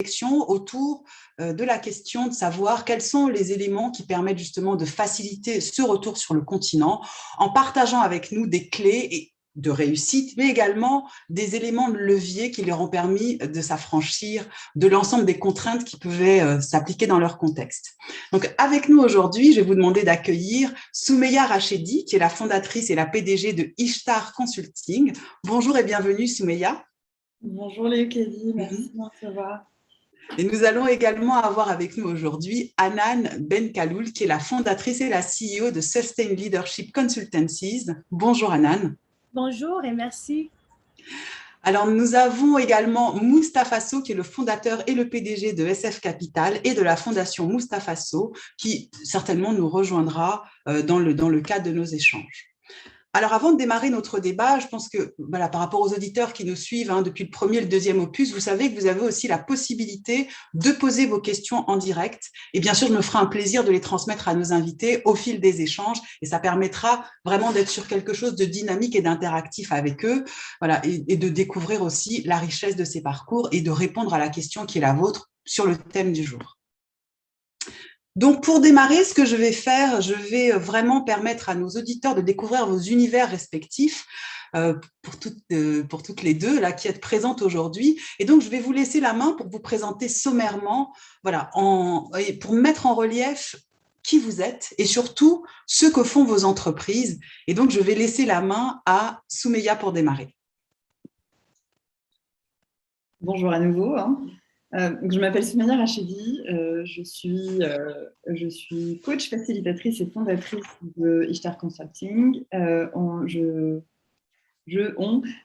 réflexion autour de la question de savoir quels sont les éléments qui permettent justement de faciliter ce retour sur le continent en partageant avec nous des clés de réussite, mais également des éléments de levier qui leur ont permis de s'affranchir de l'ensemble des contraintes qui pouvaient s'appliquer dans leur contexte. Donc, avec nous aujourd'hui, je vais vous demander d'accueillir Soumeya Rachedi, qui est la fondatrice et la PDG de Ishtar Consulting. Bonjour et bienvenue, Soumeya. Bonjour Léo-Kédi, merci de me recevoir. Et nous allons également avoir avec nous aujourd'hui Hanan Benkhaloul, qui est la fondatrice et la CEO de Sustain Leadership Consultancies. Bonjour Hanan. Bonjour et merci. Alors, nous avons également Moustapha Sow, qui est le fondateur et le PDG de SF Capital et de la fondation Moustapha Sow, qui certainement nous rejoindra dans le cadre de nos échanges. Alors, avant de démarrer notre débat, je pense que voilà, par rapport aux auditeurs qui nous suivent depuis le premier et le deuxième opus, vous savez que vous avez aussi la possibilité de poser vos questions en direct. Et bien sûr, je me ferai un plaisir de les transmettre à nos invités au fil des échanges. Et ça permettra vraiment d'être sur quelque chose de dynamique et d'interactif avec eux, voilà, et de découvrir aussi la richesse de ces parcours et de répondre à la question qui est la vôtre sur le thème du jour. Donc, pour démarrer, ce que je vais faire, je vais vraiment permettre à nos auditeurs de découvrir vos univers respectifs pour toutes les deux là, qui êtes présentes aujourd'hui. Et donc, je vais vous laisser la main pour vous présenter sommairement, voilà, pour mettre en relief qui vous êtes et surtout ce que font vos entreprises. Et donc, je vais laisser la main à Soumeya pour démarrer. Bonjour à nouveau. Je m'appelle Soumeya Rachedi, je suis coach, facilitatrice et fondatrice de Ishtar Consulting.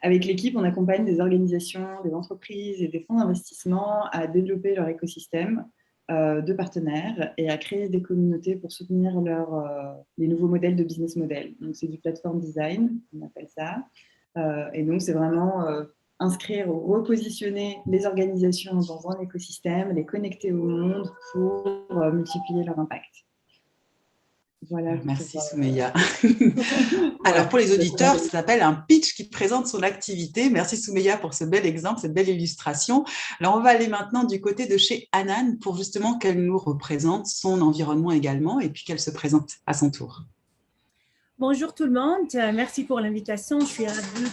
Avec l'équipe, on accompagne des organisations, des entreprises et des fonds d'investissement à développer leur écosystème de partenaires et à créer des communautés pour soutenir les nouveaux modèles de business model. Donc, c'est du platform design, on appelle ça. Et donc, c'est vraiment inscrire ou repositionner les organisations dans un écosystème, les connecter au monde pour multiplier leur impact. Voilà. Merci Soumeya. Alors pour les auditeurs, ça s'appelle un pitch qui présente son activité. Merci Soumeya pour ce bel exemple, cette belle illustration. Alors on va aller maintenant du côté de chez Hanan pour justement qu'elle nous représente son environnement également et puis qu'elle se présente à son tour. Bonjour tout le monde, merci pour l'invitation. Je suis ravie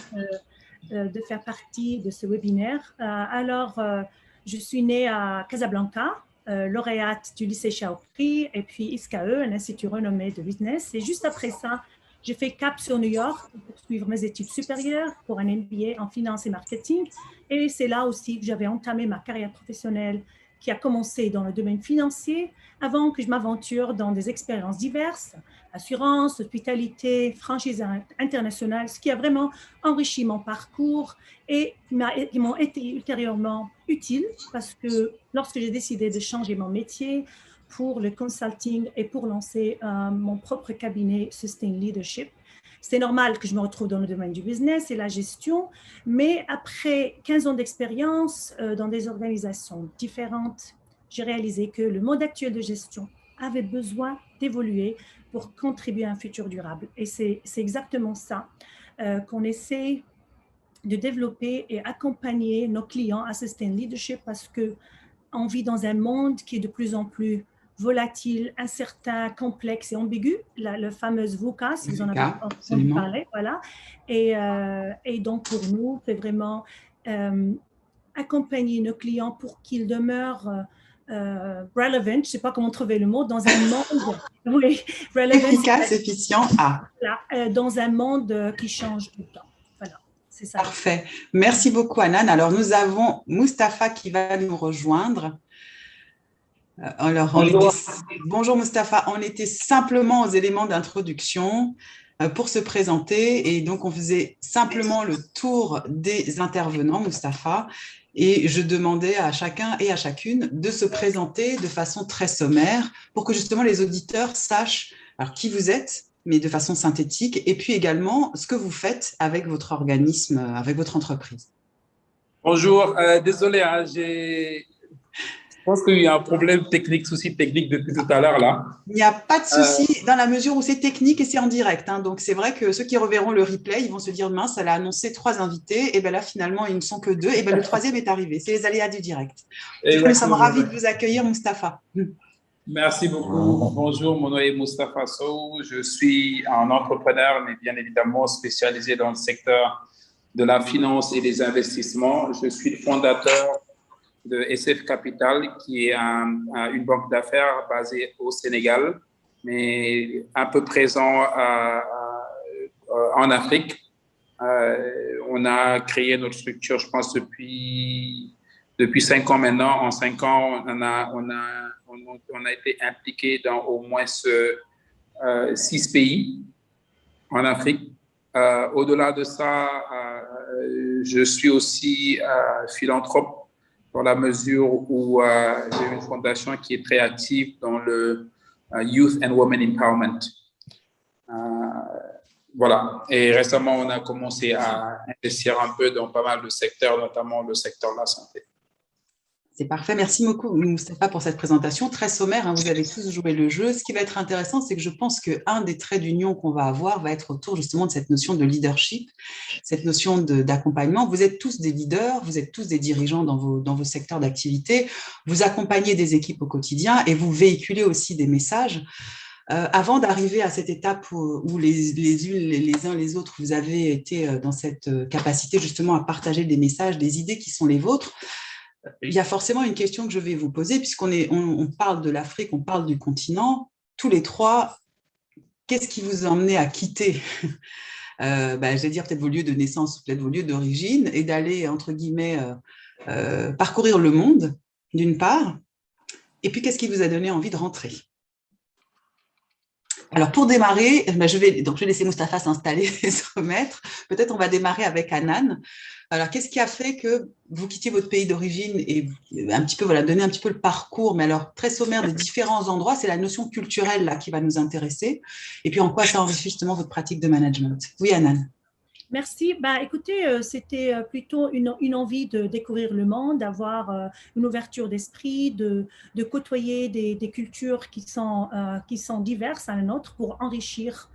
de faire partie de ce webinaire. Je suis née à Casablanca, lauréate du lycée Chaopri et puis ISKE, un institut renommé de business. Et juste après ça, j'ai fait cap sur New York pour suivre mes études supérieures pour un MBA en finance et marketing. Et c'est là aussi que j'avais entamé ma carrière professionnelle qui a commencé dans le domaine financier avant que je m'aventure dans des expériences diverses, assurance, hospitalité, franchise internationale, ce qui a vraiment enrichi mon parcours et qui m'ont été ultérieurement utiles parce que lorsque j'ai décidé de changer mon métier pour le consulting et pour lancer mon propre cabinet Sustain Leadership, c'est normal que je me retrouve dans le domaine du business et la gestion, mais après 15 ans d'expérience dans des organisations différentes, j'ai réalisé que le mode actuel de gestion avait besoin d'évoluer pour contribuer à un futur durable. Et c'est exactement ça qu'on essaie de développer et accompagner nos clients à Sustain Leadership parce qu'on vit dans un monde qui est de plus en plus volatile, incertain, complexe et ambigu, la fameuse VUCA, si vous en avez entendu parler, voilà. Et donc pour nous, c'est vraiment accompagner nos clients pour qu'ils demeurent relevant, je ne sais pas comment trouver le mot, dans un monde oui, relevant, efficace, efficient, dans un monde qui change tout le temps. Voilà, c'est ça. Parfait. Merci beaucoup, Hanan. Alors, nous avons Moustapha qui va nous rejoindre. Alors, bonjour Moustapha, on était simplement aux éléments d'introduction pour se présenter et donc on faisait simplement le tour des intervenants, Moustapha, et je demandais à chacun et à chacune de se présenter de façon très sommaire pour que justement les auditeurs sachent alors, qui vous êtes, mais de façon synthétique, et puis également ce que vous faites avec votre organisme, avec votre entreprise. Bonjour, désolé, pense qu'il y a un problème technique, souci technique depuis tout à l'heure là. Il n'y a pas de souci dans la mesure où c'est technique et c'est en direct, hein. Donc, c'est vrai que ceux qui reverront le replay, ils vont se dire, mince, elle a annoncé 3 invités. Et bien là, finalement, ils ne sont que 2. Et bien le 3e est arrivé. C'est les aléas du direct. Du coup, nous sommes ravis de vous accueillir, Mustapha. Merci beaucoup. Bonjour, mon nom est Mustapha Sow. Je suis un entrepreneur, mais bien évidemment spécialisé dans le secteur de la finance et des investissements. Je suis le fondateur de SF Capital, qui est une banque d'affaires basée au Sénégal, mais un peu présent en Afrique. On a créé notre structure, je pense, depuis 5 ans maintenant. En 5 ans, on a été impliqué dans au moins 6 pays en Afrique. Au-delà de ça, je suis aussi philanthrope dans la mesure où j'ai une fondation qui est très active dans le Youth and Women Empowerment. Voilà. Et récemment, on a commencé à investir un peu dans pas mal de secteurs, notamment le secteur de la santé. C'est parfait. Merci beaucoup, Mustapha, pour cette présentation. Très sommaire, hein, vous avez tous joué le jeu. Ce qui va être intéressant, c'est que je pense qu'un des traits d'union qu'on va avoir va être autour justement de cette notion de leadership, cette notion d'accompagnement. Vous êtes tous des leaders, vous êtes tous des dirigeants dans vos secteurs d'activité, vous accompagnez des équipes au quotidien et vous véhiculez aussi des messages. Avant d'arriver à cette étape où les uns les autres, vous avez été dans cette capacité justement à partager des messages, des idées qui sont les vôtres, il y a forcément une question que je vais vous poser, puisqu'on parle de l'Afrique, on parle du continent, tous les trois, qu'est-ce qui vous a emmené à quitter je vais dire peut-être vos lieux de naissance, peut-être vos lieux d'origine, et d'aller, entre guillemets, parcourir le monde, d'une part, et puis qu'est-ce qui vous a donné envie de rentrer? Alors, pour démarrer, je vais laisser Mustapha s'installer et se remettre. Peut-être on va démarrer avec Hanan. Alors, qu'est-ce qui a fait que vous quittiez votre pays d'origine et un petit peu, donner un petit peu le parcours, mais alors très sommaire des différents endroits, c'est la notion culturelle là qui va nous intéresser. Et puis, en quoi ça enrichit justement votre pratique de management? Oui, Hanan. Merci. Écoutez, c'était plutôt une envie de découvrir le monde, d'avoir une ouverture d'esprit, de côtoyer des cultures qui sont diverses à la nôtre pour enrichir,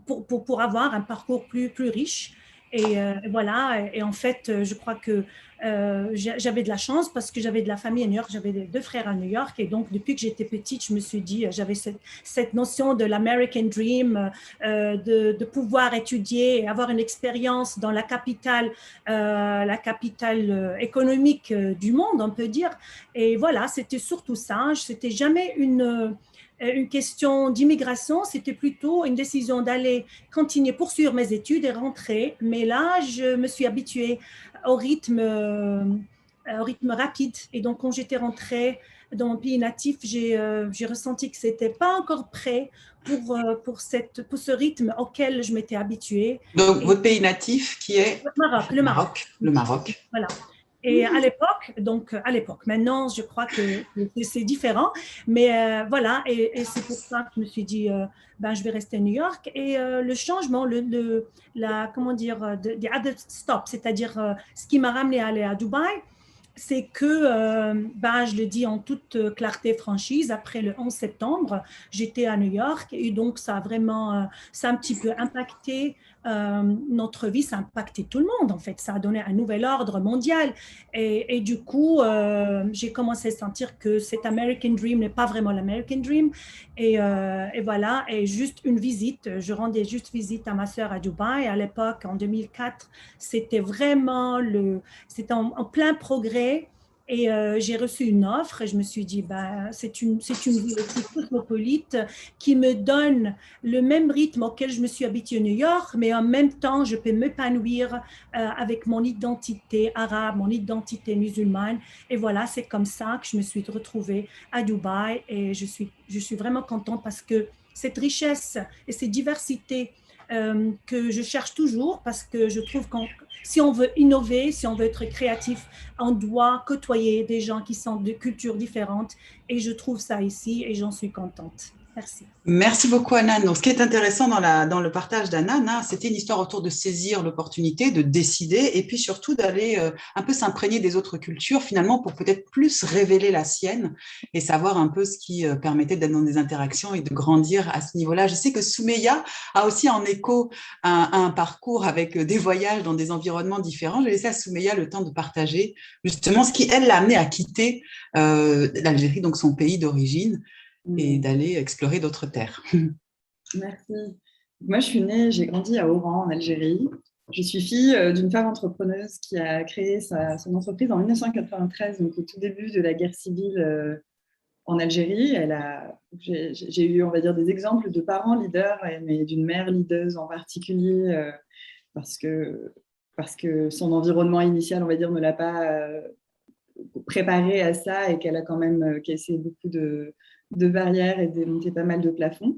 pour avoir un parcours plus riche. Et voilà, et en fait, je crois que j'avais de la chance parce que j'avais de la famille à New York, j'avais 2 frères à New York, et donc depuis que j'étais petite, je me suis dit, j'avais cette notion de l'American Dream, de pouvoir étudier et avoir une expérience dans la capitale économique du monde, on peut dire. Et voilà, c'était surtout ça, c'était jamais une question d'immigration, c'était plutôt une décision d'aller continuer, poursuivre mes études et rentrer. Mais là, je me suis habituée au rythme rapide. Et donc, quand j'étais rentrée dans mon pays natif, j'ai ressenti que ce n'était pas encore prêt pour ce rythme auquel je m'étais habituée. Donc, votre pays natif qui est le Maroc. Le Maroc. Voilà. Et à l'époque, maintenant, je crois que c'est différent, mais voilà, et c'est pour ça que je me suis dit, je vais rester à New York. Et le changement, the other stop, c'est-à-dire ce qui m'a ramené à aller à Dubaï, c'est que, je le dis en toute clarté franchise, après le 11 septembre, j'étais à New York et donc ça a vraiment, ça a un petit peu impacté notre vie, ça a impacté tout le monde en fait, ça a donné un nouvel ordre mondial et du coup, j'ai commencé à sentir que cet American Dream n'est pas vraiment l'American Dream et voilà, et juste une visite, je rendais juste visite à ma sœur à Dubaï, à l'époque en 2004, c'était vraiment c'était en plein progrès. Et j'ai reçu une offre et je me suis dit, c'est une vie aussi cosmopolite qui me donne le même rythme auquel je me suis habituée à New York, mais en même temps, je peux m'épanouir avec mon identité arabe, mon identité musulmane. Et voilà, c'est comme ça que je me suis retrouvée à Dubaï et je suis vraiment contente parce que cette richesse et cette diversité que je cherche toujours parce que je trouve que si on veut innover, si on veut être créatif, on doit côtoyer des gens qui sont de cultures différentes et je trouve ça ici et j'en suis contente. Merci. Merci beaucoup, Anan. Donc, ce qui est intéressant dans le partage d'Anan, c'était une histoire autour de saisir l'opportunité, de décider, et puis surtout d'aller un peu s'imprégner des autres cultures, finalement, pour peut-être plus révéler la sienne et savoir un peu ce qui permettait d'être dans des interactions et de grandir à ce niveau-là. Je sais que Soumeya a aussi en écho un parcours avec des voyages dans des environnements différents. J'ai laissé à Soumeya le temps de partager justement ce qui, elle, l'a amené à quitter l'Algérie, donc son pays d'origine, et d'aller explorer d'autres terres. Merci. Moi, j'ai grandi à Oran, en Algérie. Je suis fille d'une femme entrepreneuse qui a créé son entreprise en 1993, donc au tout début de la guerre civile en Algérie. J'ai eu, on va dire, des exemples de parents leaders, mais d'une mère leaduse en particulier, parce que son environnement initial, on va dire, ne l'a pas préparée à ça et qu'elle a quand même cassé beaucoup de barrières et démonté pas mal de plafonds.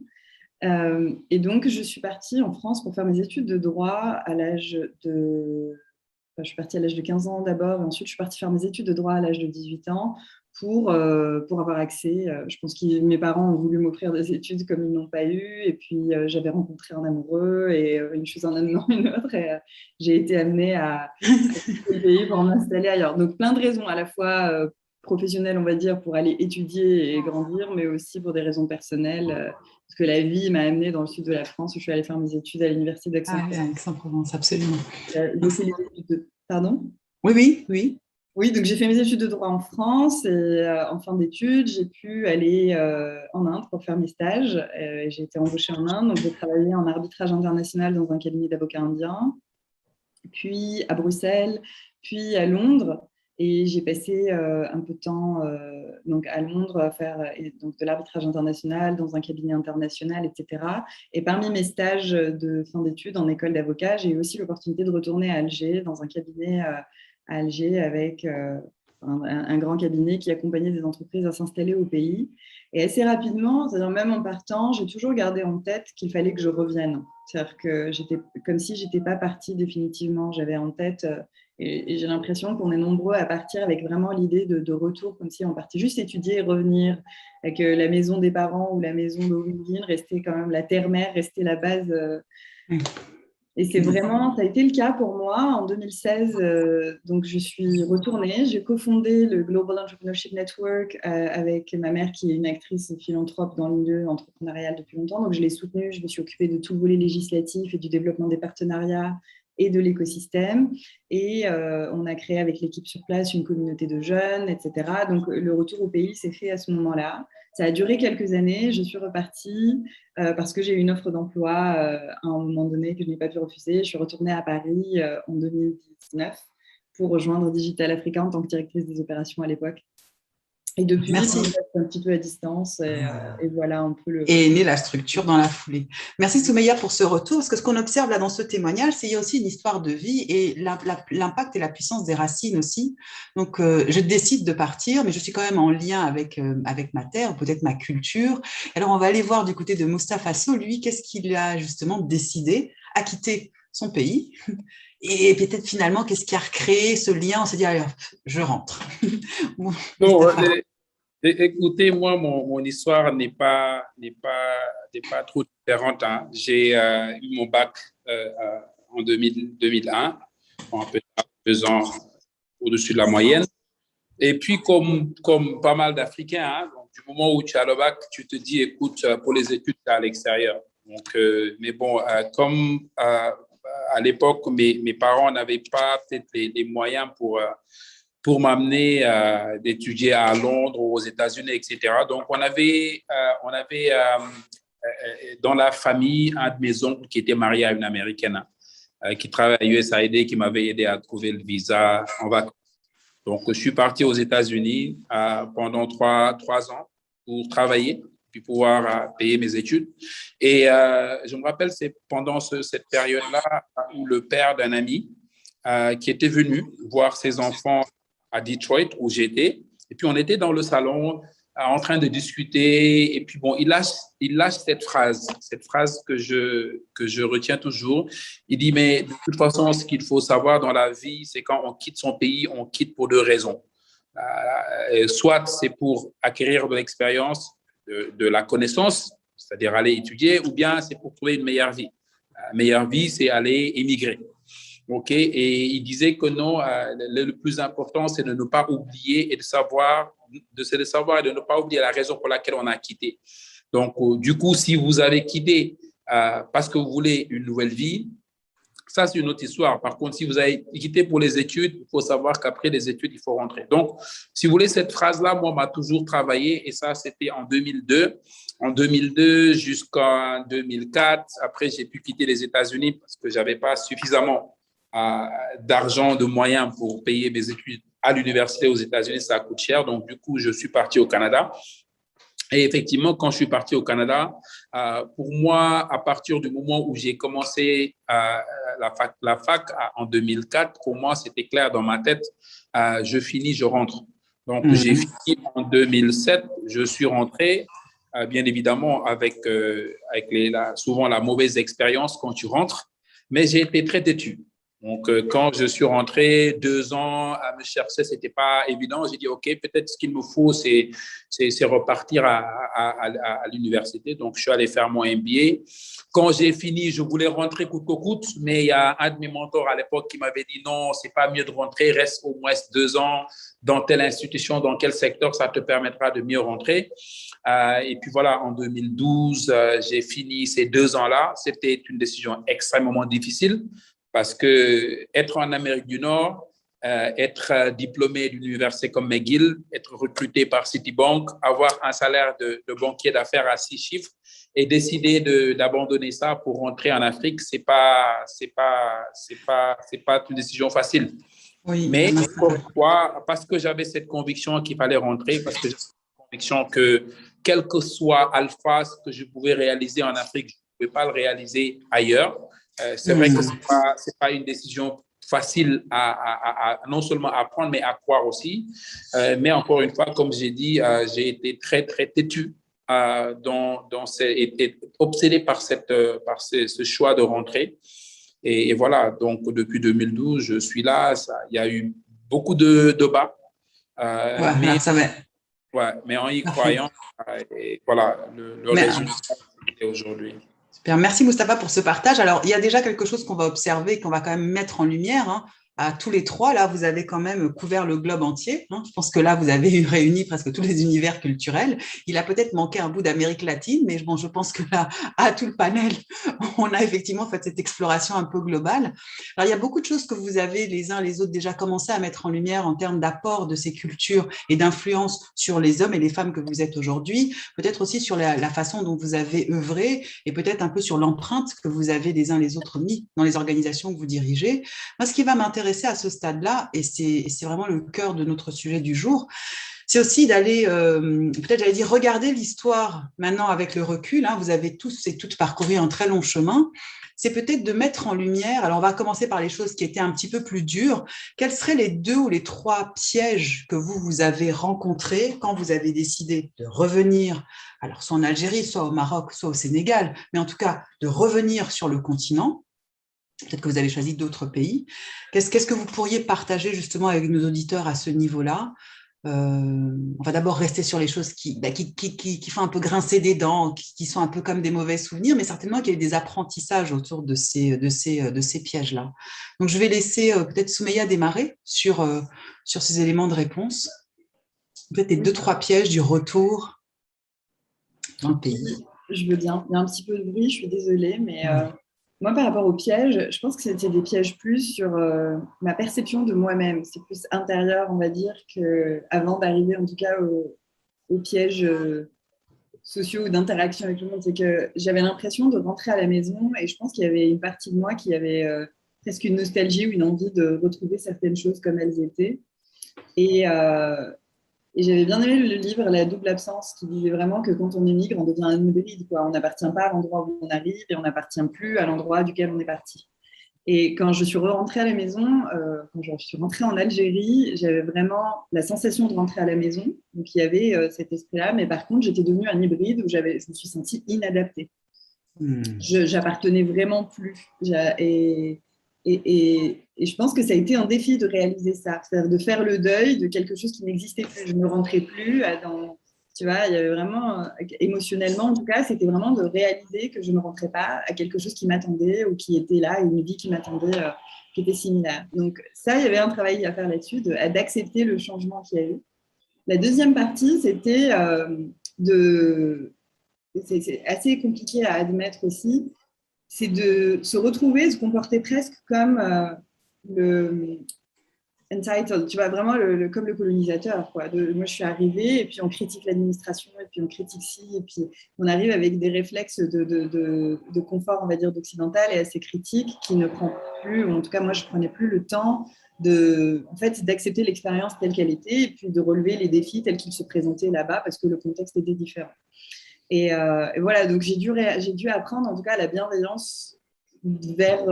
Et donc, je suis partie en France pour faire mes études de droit à l'âge de... Enfin, je suis partie à l'âge de 15 ans d'abord, et ensuite je suis partie faire mes études de droit à l'âge de 18 ans pour avoir accès. Je pense que mes parents ont voulu m'offrir des études comme ils n'ont pas eu, et puis j'avais rencontré un amoureux, et une chose en amenant une autre, et j'ai été amenée à quitter le pays pour m'installer ailleurs. Donc, plein de raisons, à la fois professionnelles, on va dire, pour aller étudier et grandir, mais aussi pour des raisons personnelles, parce que la vie m'a amenée dans le sud de la France, où je suis allée faire mes études à l'université d'Aix-en-Provence. Ah, Aix-en-Provence, absolument. Pardon ? Oui. Oui, donc j'ai fait mes études de droit en France, et en fin d'études, j'ai pu aller en Inde pour faire mes stages. J'ai été embauchée en Inde, donc j'ai travaillé en arbitrage international dans un cabinet d'avocats indiens, puis à Bruxelles, puis à Londres. Et j'ai passé un peu de temps donc à Londres à faire donc de l'arbitrage international dans un cabinet international, etc. Et parmi mes stages de fin d'études en école d'avocat, j'ai eu aussi l'opportunité de retourner à Alger, dans un cabinet à Alger avec un grand cabinet qui accompagnait des entreprises à s'installer au pays. Et assez rapidement, c'est-à-dire même en partant, j'ai toujours gardé en tête qu'il fallait que je revienne. C'est-à-dire que j'étais comme si je n'étais pas partie définitivement. J'avais en tête... Et j'ai l'impression qu'on est nombreux à partir avec vraiment l'idée de retour, comme si on partait juste étudier et revenir, et que la maison des parents ou la maison d'origine restait quand même la terre-mère, restait la base. Et c'est vraiment, ça a été le cas pour moi en 2016. Donc, je suis retournée. J'ai cofondé le Global Entrepreneurship Network avec ma mère, qui est une actrice philanthrope dans le milieu entrepreneurial depuis longtemps. Donc, je l'ai soutenue. Je me suis occupée de tout le volet législatif et du développement des partenariats et de l'écosystème. Et on a créé avec l'équipe sur place une communauté de jeunes, etc. Donc, le retour au pays s'est fait à ce moment-là. Ça a duré quelques années. Je suis repartie parce que j'ai eu une offre d'emploi à un moment donné que je n'ai pas pu refuser. Je suis retournée à Paris en 2019 pour rejoindre Digital Africa en tant que directrice des opérations à l'époque. Et depuis, Merci. on reste un petit peu à distance et voilà un peu le... Et est née la structure dans la foulée. Merci Soumeya pour ce retour, parce que ce qu'on observe là dans ce témoignage, c'est qu'il y a aussi une histoire de vie et l'impact et la puissance des racines aussi. Donc, je décide de partir, mais je suis quand même en lien avec ma terre, peut-être ma culture. Alors, on va aller voir du côté de Moustapha Sow, lui, qu'est-ce qu'il a justement décidé à quitter son pays et peut-être finalement, qu'est-ce qui a recréé ce lien? On s'est dit, allez, je rentre. Bon, écoutez, moi, mon histoire n'est pas trop différente. Hein. J'ai eu mon bac en 2001, en faisant au-dessus de la moyenne. Et puis, comme pas mal d'Africains, hein, donc, du moment où tu as le bac, tu te dis, écoute, pour les études, tu es à l'extérieur. Donc, mais bon, comme à l'époque, mes parents n'avaient pas peut-être les moyens pour m'amener d'étudier à Londres ou aux États-Unis, etc. Donc, on avait dans la famille un de mes oncles qui était marié à une Américaine qui travaille à USAID, qui m'avait aidé à trouver le visa en vacances. Donc, je suis parti aux États-Unis pendant trois ans pour travailler, puis pouvoir payer mes études. Et je me rappelle, c'est pendant cette période-là où le père d'un ami qui était venu voir ses enfants à Detroit, où j'étais. Et puis, on était dans le salon en train de discuter. Et puis, bon, il lâche cette phrase que je retiens toujours. Il dit, mais de toute façon, ce qu'il faut savoir dans la vie, c'est quand on quitte son pays, on quitte pour deux raisons. Soit c'est pour acquérir de l'expérience, de la connaissance, c'est-à-dire aller étudier, ou bien c'est pour trouver une meilleure vie. La meilleure vie, c'est aller émigrer. OK? Et il disait que non, le plus important, c'est de ne pas oublier et de savoir et de ne pas oublier la raison pour laquelle on a quitté. Donc, du coup, si vous avez quitté parce que vous voulez une nouvelle vie, ça, c'est une autre histoire. Par contre, si vous avez quitté pour les études, il faut savoir qu'après les études, il faut rentrer. Donc, si vous voulez, cette phrase-là, moi, m'a toujours travaillé et ça, c'était en 2002. En 2002 jusqu'en 2004. Après, j'ai pu quitter les États-Unis parce que je n'avais pas suffisamment d'argent, de moyens pour payer mes études à l'université aux États-Unis. Ça coûte cher. Donc, du coup, je suis parti au Canada. Et effectivement, quand je suis parti au Canada, pour moi, à partir du moment où j'ai commencé la fac en 2004, pour moi, c'était clair dans ma tête, je finis, je rentre. Donc, j'ai fini en 2007, je suis rentré, bien évidemment, avec souvent la mauvaise expérience quand tu rentres, mais j'ai été très têtu. Donc, quand je suis rentré, 2 ans à me chercher, c'était pas évident. J'ai dit, OK, peut-être ce qu'il me faut, c'est repartir à l'université. Donc, je suis allé faire mon MBA. Quand j'ai fini, je voulais rentrer coûte que coûte, mais il y a un de mes mentors à l'époque qui m'avait dit, non, c'est pas mieux de rentrer, reste au moins 2 ans dans telle institution, dans quel secteur, ça te permettra de mieux rentrer. Et puis voilà, en 2012, j'ai fini ces 2 ans-là. C'était une décision extrêmement difficile. Parce que être en Amérique du Nord, être diplômé d'une université comme McGill, être recruté par Citibank, avoir un salaire de banquier d'affaires à 6 chiffres et décider d'abandonner ça pour rentrer en Afrique, c'est pas une décision facile. Oui, mais pourquoi? Parce que j'avais cette conviction qu'il fallait rentrer, parce que j'avais cette conviction que quel que soit Alpha, ce que je pouvais réaliser en Afrique, je ne pouvais pas le réaliser ailleurs. C'est vrai que c'est pas une décision facile à non seulement à prendre, mais à croire aussi. Mais encore une fois, comme j'ai dit, j'ai été très, très têtu et obsédé par ce choix de rentrer. Et voilà, donc depuis 2012, je suis là. Il y a eu beaucoup de bas. Mais en y croyant, et voilà, le résultat est aujourd'hui. Super. Merci Moustapha pour ce partage. Alors, il y a déjà quelque chose qu'on va observer, qu'on va quand même mettre en lumière. Hein. À tous les trois, là, vous avez quand même couvert le globe entier. Hein. Je pense que là, vous avez réuni presque tous les univers culturels. Il a peut-être manqué un bout d'Amérique latine, mais bon, je pense que là, à tout le panel, on a effectivement fait cette exploration un peu globale. Alors, il y a beaucoup de choses que vous avez les uns les autres déjà commencé à mettre en lumière en termes d'apport de ces cultures et d'influence sur les hommes et les femmes que vous êtes aujourd'hui. Peut-être aussi sur la façon dont vous avez œuvré et peut-être un peu sur l'empreinte que vous avez les uns les autres mis dans les organisations que vous dirigez. Moi, ce qui va m'intéresser à ce stade-là, et c'est vraiment le cœur de notre sujet du jour, c'est aussi d'aller, peut-être j'allais dire, regarder l'histoire maintenant avec le recul. Hein, vous avez tous et toutes parcouru un très long chemin. C'est peut-être de mettre en lumière, alors on va commencer par les choses qui étaient un petit peu plus dures. Quels seraient les 2 ou les 3 pièges que vous avez rencontrés quand vous avez décidé de revenir, alors soit en Algérie, soit au Maroc, soit au Sénégal, mais en tout cas de revenir sur le continent? Peut-être que vous avez choisi d'autres pays. Qu'est-ce que vous pourriez partager justement avec nos auditeurs à ce niveau-là? On va d'abord rester sur les choses qui font un peu grincer des dents, qui sont un peu comme des mauvais souvenirs, mais certainement qu'il y a eu des apprentissages autour de ces pièges-là. Donc, je vais laisser peut-être Soumeya démarrer sur ces éléments de réponse. Peut-être les 2-3 pièges du retour dans le pays. Je veux bien. Il y a un petit peu de bruit, je suis désolée, mais... Moi, par rapport aux pièges, je pense que c'était des pièges plus sur ma perception de moi-même. C'est plus intérieur, on va dire, qu'avant d'arriver en tout cas aux pièges sociaux ou d'interaction avec le monde. C'est que j'avais l'impression de rentrer à la maison et je pense qu'il y avait une partie de moi qui avait presque une nostalgie ou une envie de retrouver certaines choses comme elles étaient. Et j'avais bien aimé le livre La double absence, qui disait vraiment que quand on émigre, on devient un hybride, quoi. On n'appartient pas à l'endroit où on arrive et on n'appartient plus à l'endroit duquel on est parti. Et quand je suis rentrée à la maison, quand je suis rentrée en Algérie, j'avais vraiment la sensation de rentrer à la maison. Donc il y avait cet esprit-là, mais par contre, j'étais devenue un hybride où je me suis sentie inadaptée. J'appartenais vraiment plus. Et je pense que ça a été un défi de réaliser ça, c'est-à-dire de faire le deuil de quelque chose qui n'existait plus. Je ne rentrais plus Tu vois, il y avait vraiment, émotionnellement en tout cas, c'était vraiment de réaliser que je ne rentrais pas à quelque chose qui m'attendait ou qui était là, une vie qui m'attendait, qui était similaire. Donc ça, il y avait un travail à faire là-dessus, d'accepter le changement qu'il y a eu. La deuxième partie, c'était c'est assez compliqué à admettre aussi, c'est de se retrouver, se comporter presque comme le entitled, tu vois, vraiment comme le colonisateur, quoi. Moi, je suis arrivée et puis on critique l'administration et puis on critique ci et puis on arrive avec des réflexes de confort, on va dire, d'occidental et assez critiques qui ne prend plus, ou en tout cas, moi, je ne prenais plus le temps en fait, d'accepter l'expérience telle qu'elle était et puis de relever les défis tels qu'ils se présentaient là-bas parce que le contexte était différent. Et voilà, donc j'ai dû apprendre en tout cas la bienveillance vers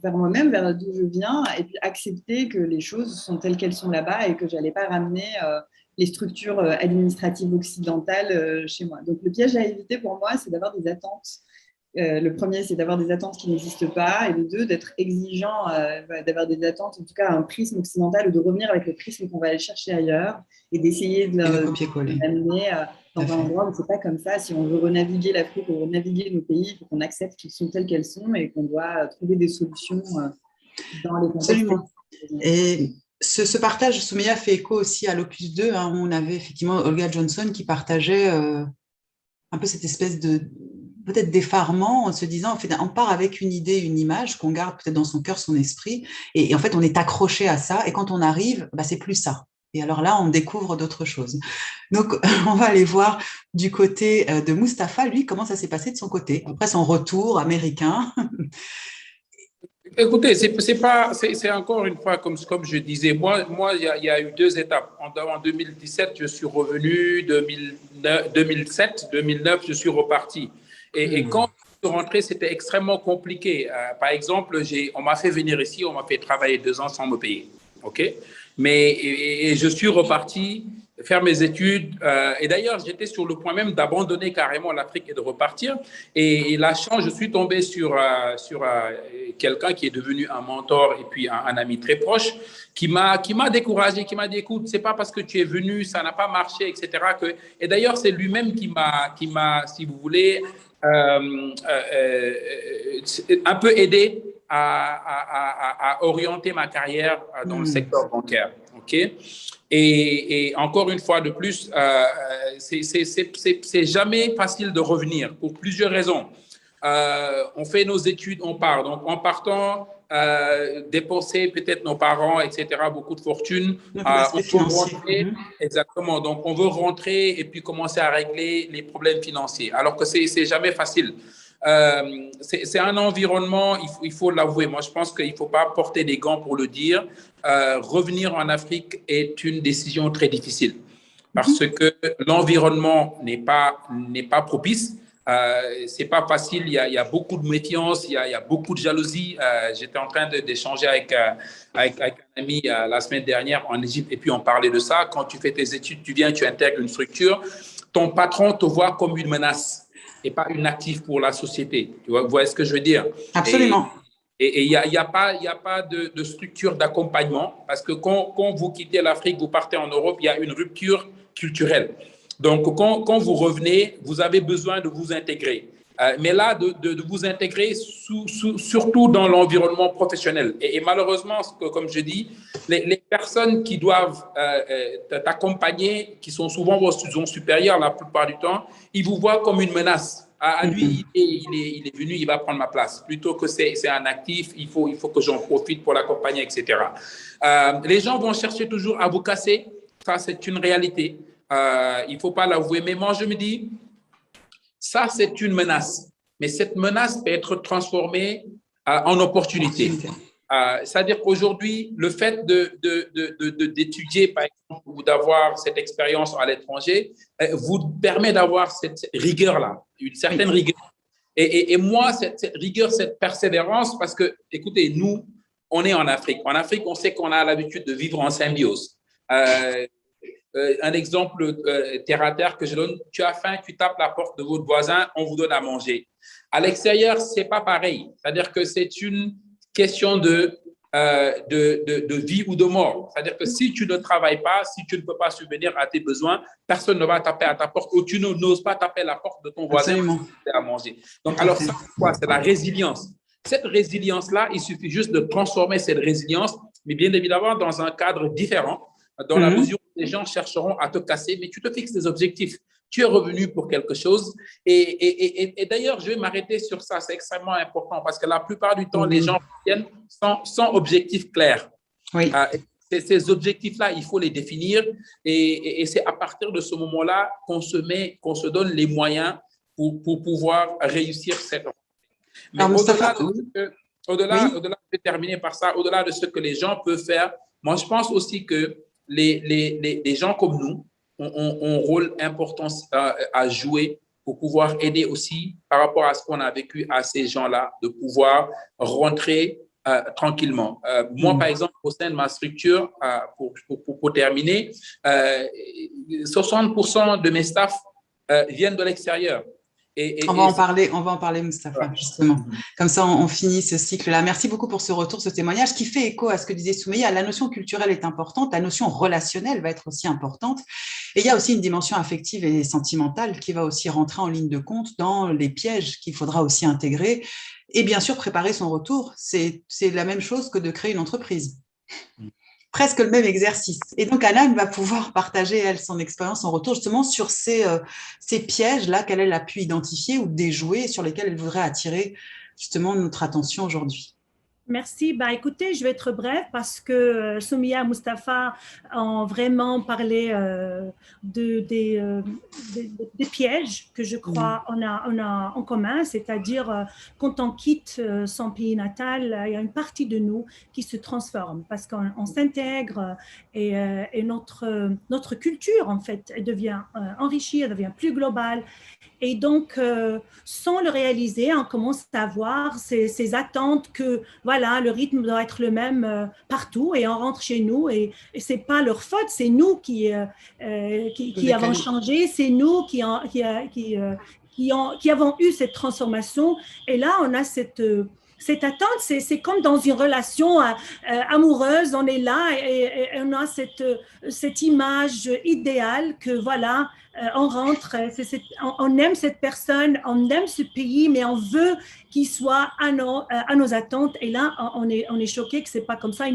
moi-même, vers d'où je viens, et puis accepter que les choses sont telles qu'elles sont là-bas et que je n'allais pas ramener les structures administratives occidentales chez moi. Donc le piège à éviter pour moi, c'est d'avoir des attentes. Le premier, c'est d'avoir des attentes qui n'existent pas, et le deux, d'être exigeant, d'avoir des attentes, en tout cas un prisme occidental, ou de revenir avec le prisme qu'on va aller chercher ailleurs, et d'essayer de l'amener dans un endroit où c'est pas comme ça. Si on veut renaviguer l'Afrique ou renaviguer nos pays, il faut qu'on accepte qu'ils sont tels qu'elles sont et qu'on doit trouver des solutions dans les contextes. Absolument. Et ce partage, Soumeya, fait écho aussi à l'Opus 2, hein, où on avait effectivement Olga Johnson qui partageait un peu cette espèce de peut-être d'effarement en se disant, en fait, on part avec une idée, une image qu'on garde peut-être dans son cœur, son esprit, et en fait, on est accroché à ça, et quand on arrive, bah, c'est plus ça. Et alors là, on découvre d'autres choses. Donc, on va aller voir du côté de Mustapha, lui, comment ça s'est passé de son côté, après son retour américain. Écoutez, c'est encore une fois, comme je disais, moi il y a eu deux étapes. En 2017, je suis revenu, 2007, 2009, je suis reparti. Et quand je suis rentré, c'était extrêmement compliqué. Par exemple, on m'a fait venir ici, on m'a fait travailler 2 ans sans me payer. OK? Et je suis reparti faire mes études. Et d'ailleurs, j'étais sur le point même d'abandonner carrément l'Afrique et de repartir. Et la chance, je suis tombé sur quelqu'un qui est devenu un mentor et puis un ami très proche qui m'a découragé, qui m'a dit, écoute, c'est pas parce que tu es venu, ça n'a pas marché, etc. Et d'ailleurs, c'est lui-même qui m'a, si vous voulez, un peu aidé à orienter ma carrière dans le secteur bancaire. OK? Et encore une fois de plus, c'est jamais facile de revenir pour plusieurs raisons. On fait nos études, on part. Donc, en partant, dépenser peut-être nos parents, etc., beaucoup de fortune. On veut rentrer, exactement. Donc, on veut rentrer et puis commencer à régler les problèmes financiers, alors que c'est jamais facile. C'est un environnement, il faut l'avouer. Moi, je pense qu'il ne faut pas porter des gants pour le dire. Revenir en Afrique est une décision très difficile parce que l'environnement n'est pas propice. C'est pas facile, il y a beaucoup de méfiance, il y a beaucoup de jalousie. J'étais en train d'échanger avec un ami la semaine dernière en Égypte et puis on parlait de ça. Quand tu fais tes études, tu viens, tu intègres une structure, ton patron te voit comme une menace et pas une active pour la société. Vous voyez ce que je veux dire? Absolument. Et il n'y a pas de structure d'accompagnement parce que quand vous quittez l'Afrique, vous partez en Europe, il y a une rupture culturelle. Donc, quand vous revenez, vous avez besoin de vous intégrer. Mais là, de vous intégrer surtout dans l'environnement professionnel. Et malheureusement, comme je dis, les personnes qui doivent t'accompagner, qui sont souvent vos supérieurs la plupart du temps, ils vous voient comme une menace. Lui, il est venu, il va prendre ma place. Plutôt que c'est un actif, il faut que j'en profite pour l'accompagner, etc. Les gens vont chercher toujours à vous casser. Ça, c'est une réalité. Il ne faut pas l'avouer. Mais moi, je me dis, ça, c'est une menace. Mais cette menace peut être transformée en opportunité. C'est-à-dire qu'aujourd'hui, le fait d'étudier, par exemple, ou d'avoir cette expérience à l'étranger, vous permet d'avoir cette rigueur-là, une certaine rigueur. Et moi, cette rigueur, cette persévérance, parce que, écoutez, nous, on est en Afrique. En Afrique, on sait qu'on a l'habitude de vivre en symbiose. Un exemple terre à terre que je donne, tu as faim, tu tapes la porte de votre voisin, on vous donne à manger. À l'extérieur, ce n'est pas pareil. C'est-à-dire que c'est une question de de vie ou de mort. C'est-à-dire que si tu ne travailles pas, si tu ne peux pas subvenir à tes besoins, personne ne va taper à ta porte ou tu n'oses pas taper à la porte de ton voisin pour à manger. Donc, alors ça, c'est quoi? C'est la résilience. Cette résilience-là, il suffit juste de transformer cette résilience, mais bien évidemment dans un cadre différent, dans la mesure où les gens chercheront à te casser, mais tu te fixes des objectifs. Tu es revenu pour quelque chose. Et d'ailleurs, je vais m'arrêter sur ça. C'est extrêmement important parce que la plupart du temps, les gens viennent sans objectif clair. Oui. Ces objectifs-là, il faut les définir. Et c'est à partir de ce moment-là qu'on se donne les moyens pour pouvoir réussir cette offre. Mais au-delà, je vais terminer par ça, au-delà de ce que les gens peuvent faire, moi, je pense aussi que les gens comme nous, ont un rôle important à jouer pour pouvoir aider aussi par rapport à ce qu'on a vécu à ces gens-là, de pouvoir rentrer tranquillement. Moi, par exemple, au sein de ma structure, pour terminer, 60% de mes staffs viennent de l'extérieur. On va en parler, Moustapha, justement. Comme ça, on finit ce cycle-là. Merci beaucoup pour ce retour, ce témoignage qui fait écho à ce que disait Soumeya. La notion culturelle est importante, la notion relationnelle va être aussi importante. Et il y a aussi une dimension affective et sentimentale qui va aussi rentrer en ligne de compte dans les pièges qu'il faudra aussi intégrer. Et bien sûr, préparer son retour, c'est la même chose que de créer une entreprise. Presque le même exercice. Et donc, Anan va pouvoir partager, elle, son expérience, son retour, justement, sur ces pièges-là qu'elle a pu identifier ou déjouer, sur lesquels elle voudrait attirer, justement, notre attention aujourd'hui. Merci. Écoutez, je vais être brève parce que Soumeya et Moustapha ont vraiment parlé des pièges que je crois on a en commun, c'est-à-dire quand on quitte son pays natal, il y a une partie de nous qui se transforme parce qu'on s'intègre et notre culture, en fait, elle devient enrichie, elle devient plus globale. Et donc, sans le réaliser, on commence à avoir ces attentes que, voilà, le rythme doit être le même partout et on rentre chez nous et ce n'est pas leur faute, c'est nous qui avons changé, c'est nous qui avons eu cette transformation. Et là, on a cette attente, c'est comme dans une relation amoureuse, on est là et on a cette image idéale que voilà, on rentre, on aime cette personne, on aime ce pays, mais on veut qu'il soit à nos attentes. Et là, on est choqué que c'est pas comme ça.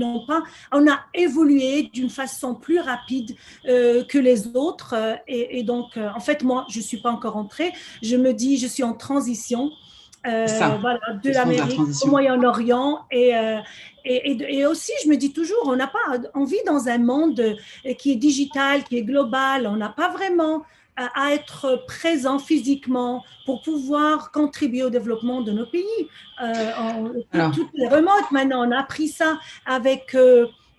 On a évolué d'une façon plus rapide que les autres. Et donc, en fait, moi, je suis pas encore entrée. Je me dis, je suis en transition. Voilà, de l'Amérique au Moyen-Orient et aussi je me dis toujours on n'a pas envie dans un monde qui est digital, qui est global, on n'a pas vraiment à être présent physiquement pour pouvoir contribuer au développement de nos pays. Tout est remote maintenant, on a appris ça avec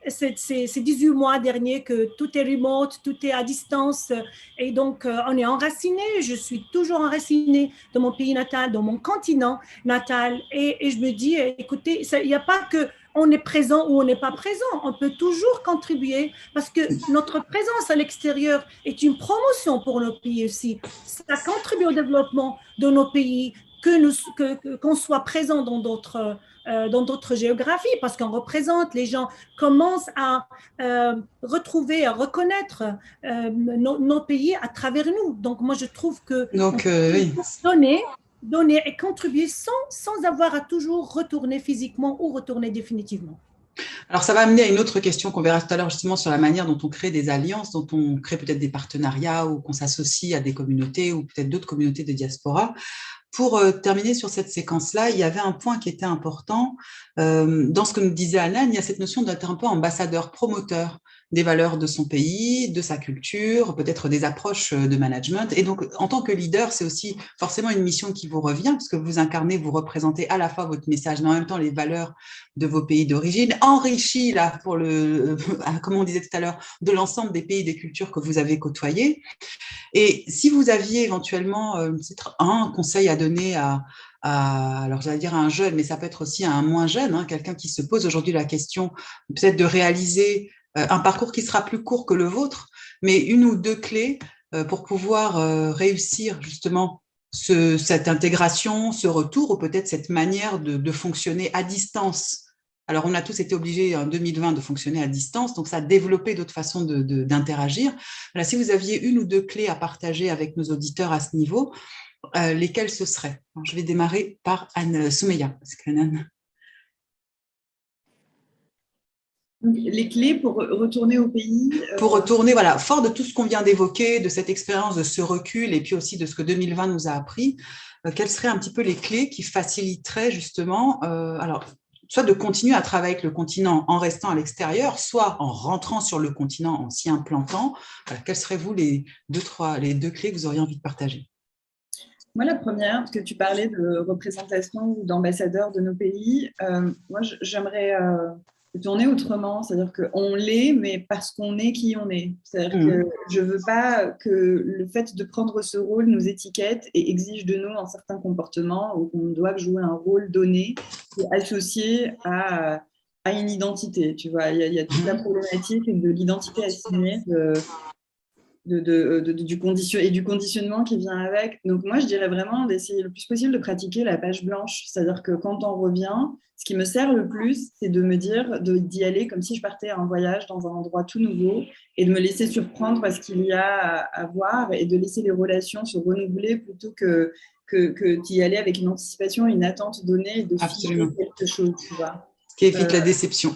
ces 18 mois derniers que tout est remote, tout est à distance et donc on est enraciné, je suis toujours enracinée dans mon pays natal, dans mon continent natal et je me dis écoutez, il n'y a pas que on est présent ou on n'est pas présent, on peut toujours contribuer parce que notre présence à l'extérieur est une promotion pour nos pays aussi, ça contribue au développement de nos pays, qu'on soit présent dans d'autres géographies, parce qu'on représente, les gens commencent à retrouver, à reconnaître nos pays à travers nous. Donc, moi, je trouve que donner et contribuer sans avoir à toujours retourner physiquement ou retourner définitivement. Alors, ça va amener à une autre question qu'on verra tout à l'heure justement sur la manière dont on crée des alliances, dont on crée peut-être des partenariats ou qu'on s'associe à des communautés ou peut-être d'autres communautés de diaspora. Pour terminer sur cette séquence-là, il y avait un point qui était important. Dans ce que nous disait Anan, il y a cette notion d'être un peu ambassadeur, promoteur des valeurs de son pays, de sa culture, peut-être des approches de management. Et donc, en tant que leader, c'est aussi forcément une mission qui vous revient, parce que vous incarnez, vous représentez à la fois votre message, mais en même temps les valeurs de vos pays d'origine, enrichies, là, comme on disait tout à l'heure, de l'ensemble des pays et des cultures que vous avez côtoyés. Et si vous aviez éventuellement un conseil à donner alors j'allais dire à un jeune, mais ça peut être aussi à un moins jeune, quelqu'un qui se pose aujourd'hui la question peut-être de réaliser un parcours qui sera plus court que le vôtre, mais une ou deux clés pour pouvoir réussir justement cette intégration, ce retour, ou peut-être cette manière de fonctionner à distance Alors, on a tous été obligés en 2020 de fonctionner à distance, donc ça a développé d'autres façons d'interagir. Voilà, si vous aviez une ou deux clés à partager avec nos auditeurs à ce niveau, lesquelles ce seraient? Alors, je vais démarrer par Anne Soumeya. Les clés pour retourner au pays. Pour retourner, voilà, fort de tout ce qu'on vient d'évoquer, de cette expérience, de ce recul, et puis aussi de ce que 2020 nous a appris, quelles seraient un petit peu les clés qui faciliteraient justement, alors, soit de continuer à travailler avec le continent en restant à l'extérieur, soit en rentrant sur le continent, en s'y implantant. Voilà, quelles seraient, vous, les deux clés que vous auriez envie de partager? Moi, la première, parce que tu parlais de représentation ou d'ambassadeurs de nos pays, moi, j'aimerais tourner autrement, c'est-à-dire qu'on l'est, mais parce qu'on est qui on est. C'est-à-dire que je ne veux pas que le fait de prendre ce rôle nous étiquette et exige de nous un certain comportement ou qu'on doit jouer un rôle donné qui est associé à une identité. Tu vois, il y a toute la problématique de l'identité assignée, du conditionnement qui vient avec. Donc moi, je dirais vraiment d'essayer le plus possible de pratiquer la page blanche. C'est-à-dire que quand on revient, ce qui me sert le plus, c'est de me dire d'y aller comme si je partais en voyage dans un endroit tout nouveau et de me laisser surprendre par ce qu'il y a à voir et de laisser les relations se renouveler plutôt que d'y aller avec une anticipation, une attente donnée et de figer quelque chose, tu vois. Ce qui évite la déception.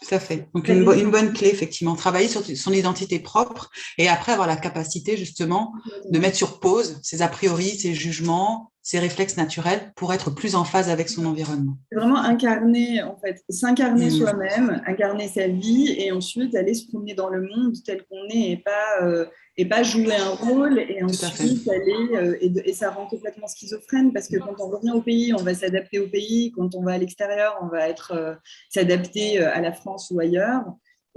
Tout à fait. Donc, une bonne clé, effectivement. Travailler sur son identité propre et après avoir la capacité, justement, de mettre sur pause ses a priori, ses jugements, ses réflexes naturels pour être plus en phase avec son environnement. C'est vraiment incarner, en fait, s'incarner soi-même, incarner sa vie et ensuite aller se promener dans le monde tel qu'on est et pas jouer un rôle et ensuite aller et ça rend complètement schizophrène parce que quand on revient au pays, on va s'adapter au pays, quand on va à l'extérieur, on va s'adapter à la France ou ailleurs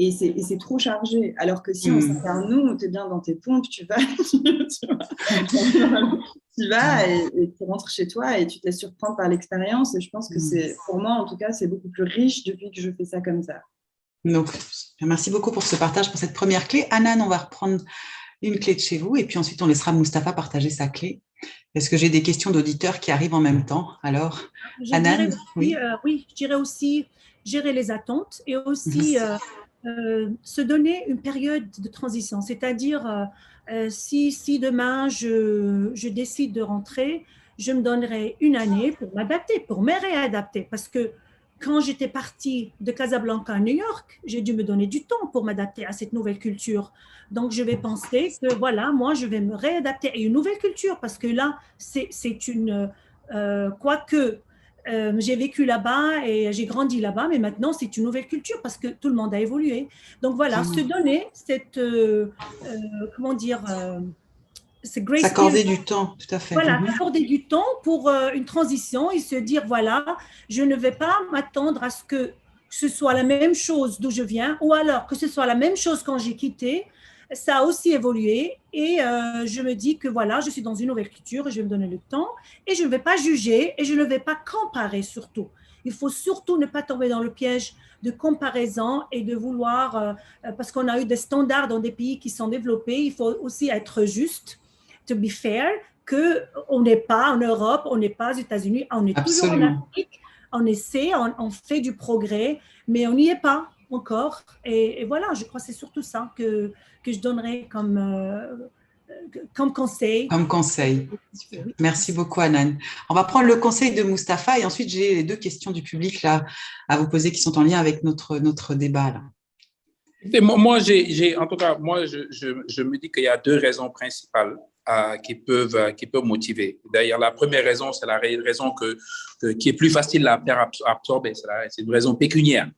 et c'est trop chargé. Alors que si on s'incarne nous, tu es bien dans tes pompes, tu vas et tu rentres chez toi et tu te laisses surprendre par l'expérience et je pense que pour moi en tout cas, c'est beaucoup plus riche depuis que je fais ça comme ça. Donc, merci beaucoup pour ce partage, pour cette première clé. Hanan, on va reprendre une clé de chez vous et puis ensuite on laissera Mustapha partager sa clé. Est-ce que j'ai des questions d'auditeurs qui arrivent en même temps? Alors, Hanan, oui, je dirais aussi gérer les attentes et aussi se donner une période de transition. C'est-à-dire, si demain je décide de rentrer, je me donnerai une année pour m'adapter, pour me réadapter. Parce que quand j'étais partie de Casablanca à New York, j'ai dû me donner du temps pour m'adapter à cette nouvelle culture. Donc, je vais penser que voilà, moi, je vais me réadapter à une nouvelle culture parce que là, c'est une. Quoique j'ai vécu là-bas et j'ai grandi là-bas, mais maintenant, c'est une nouvelle culture parce que tout le monde a évolué. Donc, voilà, se donner cette. Comment dire s'accorder du temps, tout à fait. Voilà, s'accorder du temps pour une transition et se dire, voilà, je ne vais pas m'attendre à ce que ce soit la même chose d'où je viens ou alors que ce soit la même chose quand j'ai quitté. Ça a aussi évolué et je me dis que voilà, je suis dans une nouvelle culture et je vais me donner le temps et je ne vais pas juger et je ne vais pas comparer surtout. Il faut surtout ne pas tomber dans le piège de comparaison et de vouloir, parce qu'on a eu des standards dans des pays qui sont développés, il faut aussi être juste. To be fair, qu'on n'est pas en Europe, on n'est pas aux États-Unis, on est toujours en Afrique, on essaie, on fait du progrès, mais on n'y est pas encore. Et voilà, je crois que c'est surtout ça que je donnerais comme conseil. Comme conseil. Merci beaucoup, Hanan. On va prendre le conseil de Mustapha et ensuite j'ai les deux questions du public là à vous poser qui sont en lien avec notre débat là. Moi, en tout cas, moi, je me dis qu'il y a deux raisons principales qui peuvent motiver. D'ailleurs, la première raison, c'est la raison qui est plus facile à faire absorber. C'est une raison pécuniaire.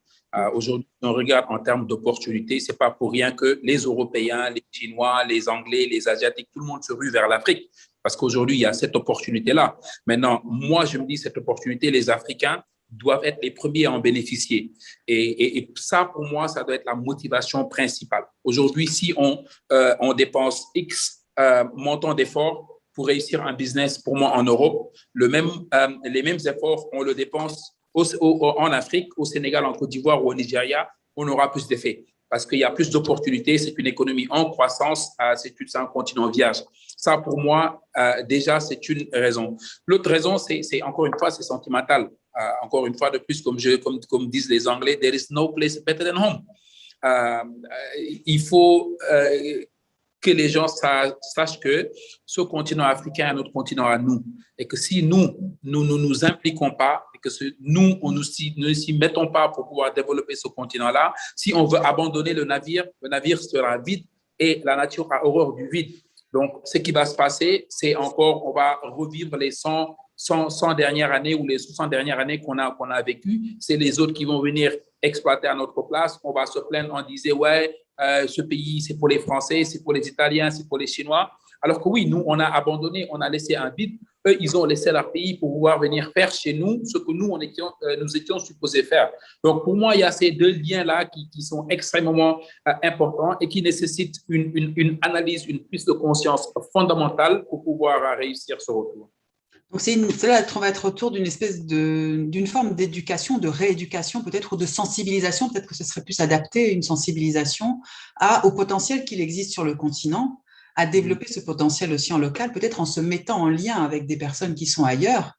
Aujourd'hui, on regarde en termes d'opportunités. C'est pas pour rien que les Européens, les Chinois, les Anglais, les Asiatiques, tout le monde se rue vers l'Afrique. Parce qu'aujourd'hui, il y a cette opportunité-là. Maintenant, moi, je me dis, cette opportunité, les Africains doivent être les premiers à en bénéficier. Et ça, pour moi, ça doit être la motivation principale. Aujourd'hui, si on dépense X montant d'efforts pour réussir un business, pour moi, en Europe, les mêmes efforts, on le dépense en Afrique, au Sénégal, en Côte d'Ivoire ou au Nigeria, on aura plus d'effet. parce qu'il y a plus d'opportunités, c'est une économie en croissance, c'est un continent vierge. Ça, pour moi, déjà, c'est une raison. L'autre raison, c'est encore une fois, c'est sentimental. Encore une fois de plus, comme disent les Anglais, there is no place better than home. Il faut que les gens sachent que ce continent africain est notre continent à nous, et que si nous nous impliquons pas, et que nous ne s'y mettons pas pour pouvoir développer ce continent-là, si on veut abandonner le navire sera vide et la nature a horreur du vide. Donc, ce qui va se passer, c'est encore, on va revivre les 100 dernières années ou les 60 dernières années qu'on a vécues. C'est les autres qui vont venir exploiter à notre place. On va se plaindre, on disait, ouais, ce pays, c'est pour les Français, c'est pour les Italiens, c'est pour les Chinois. Alors que oui, nous, on a abandonné, on a laissé un vide. Eux, ils ont laissé leur pays pour pouvoir venir faire chez nous ce que nous étions supposés faire. Donc, pour moi, il y a ces deux liens-là qui sont extrêmement importants et qui nécessitent une analyse, une prise de conscience fondamentale pour pouvoir réussir ce retour. Donc, cela va être autour d'une forme d'éducation, de rééducation peut-être, ou de sensibilisation. Peut-être que ce serait plus adapté, une sensibilisation au potentiel qu'il existe sur le continent, à développer ce potentiel aussi en local, peut-être en se mettant en lien avec des personnes qui sont ailleurs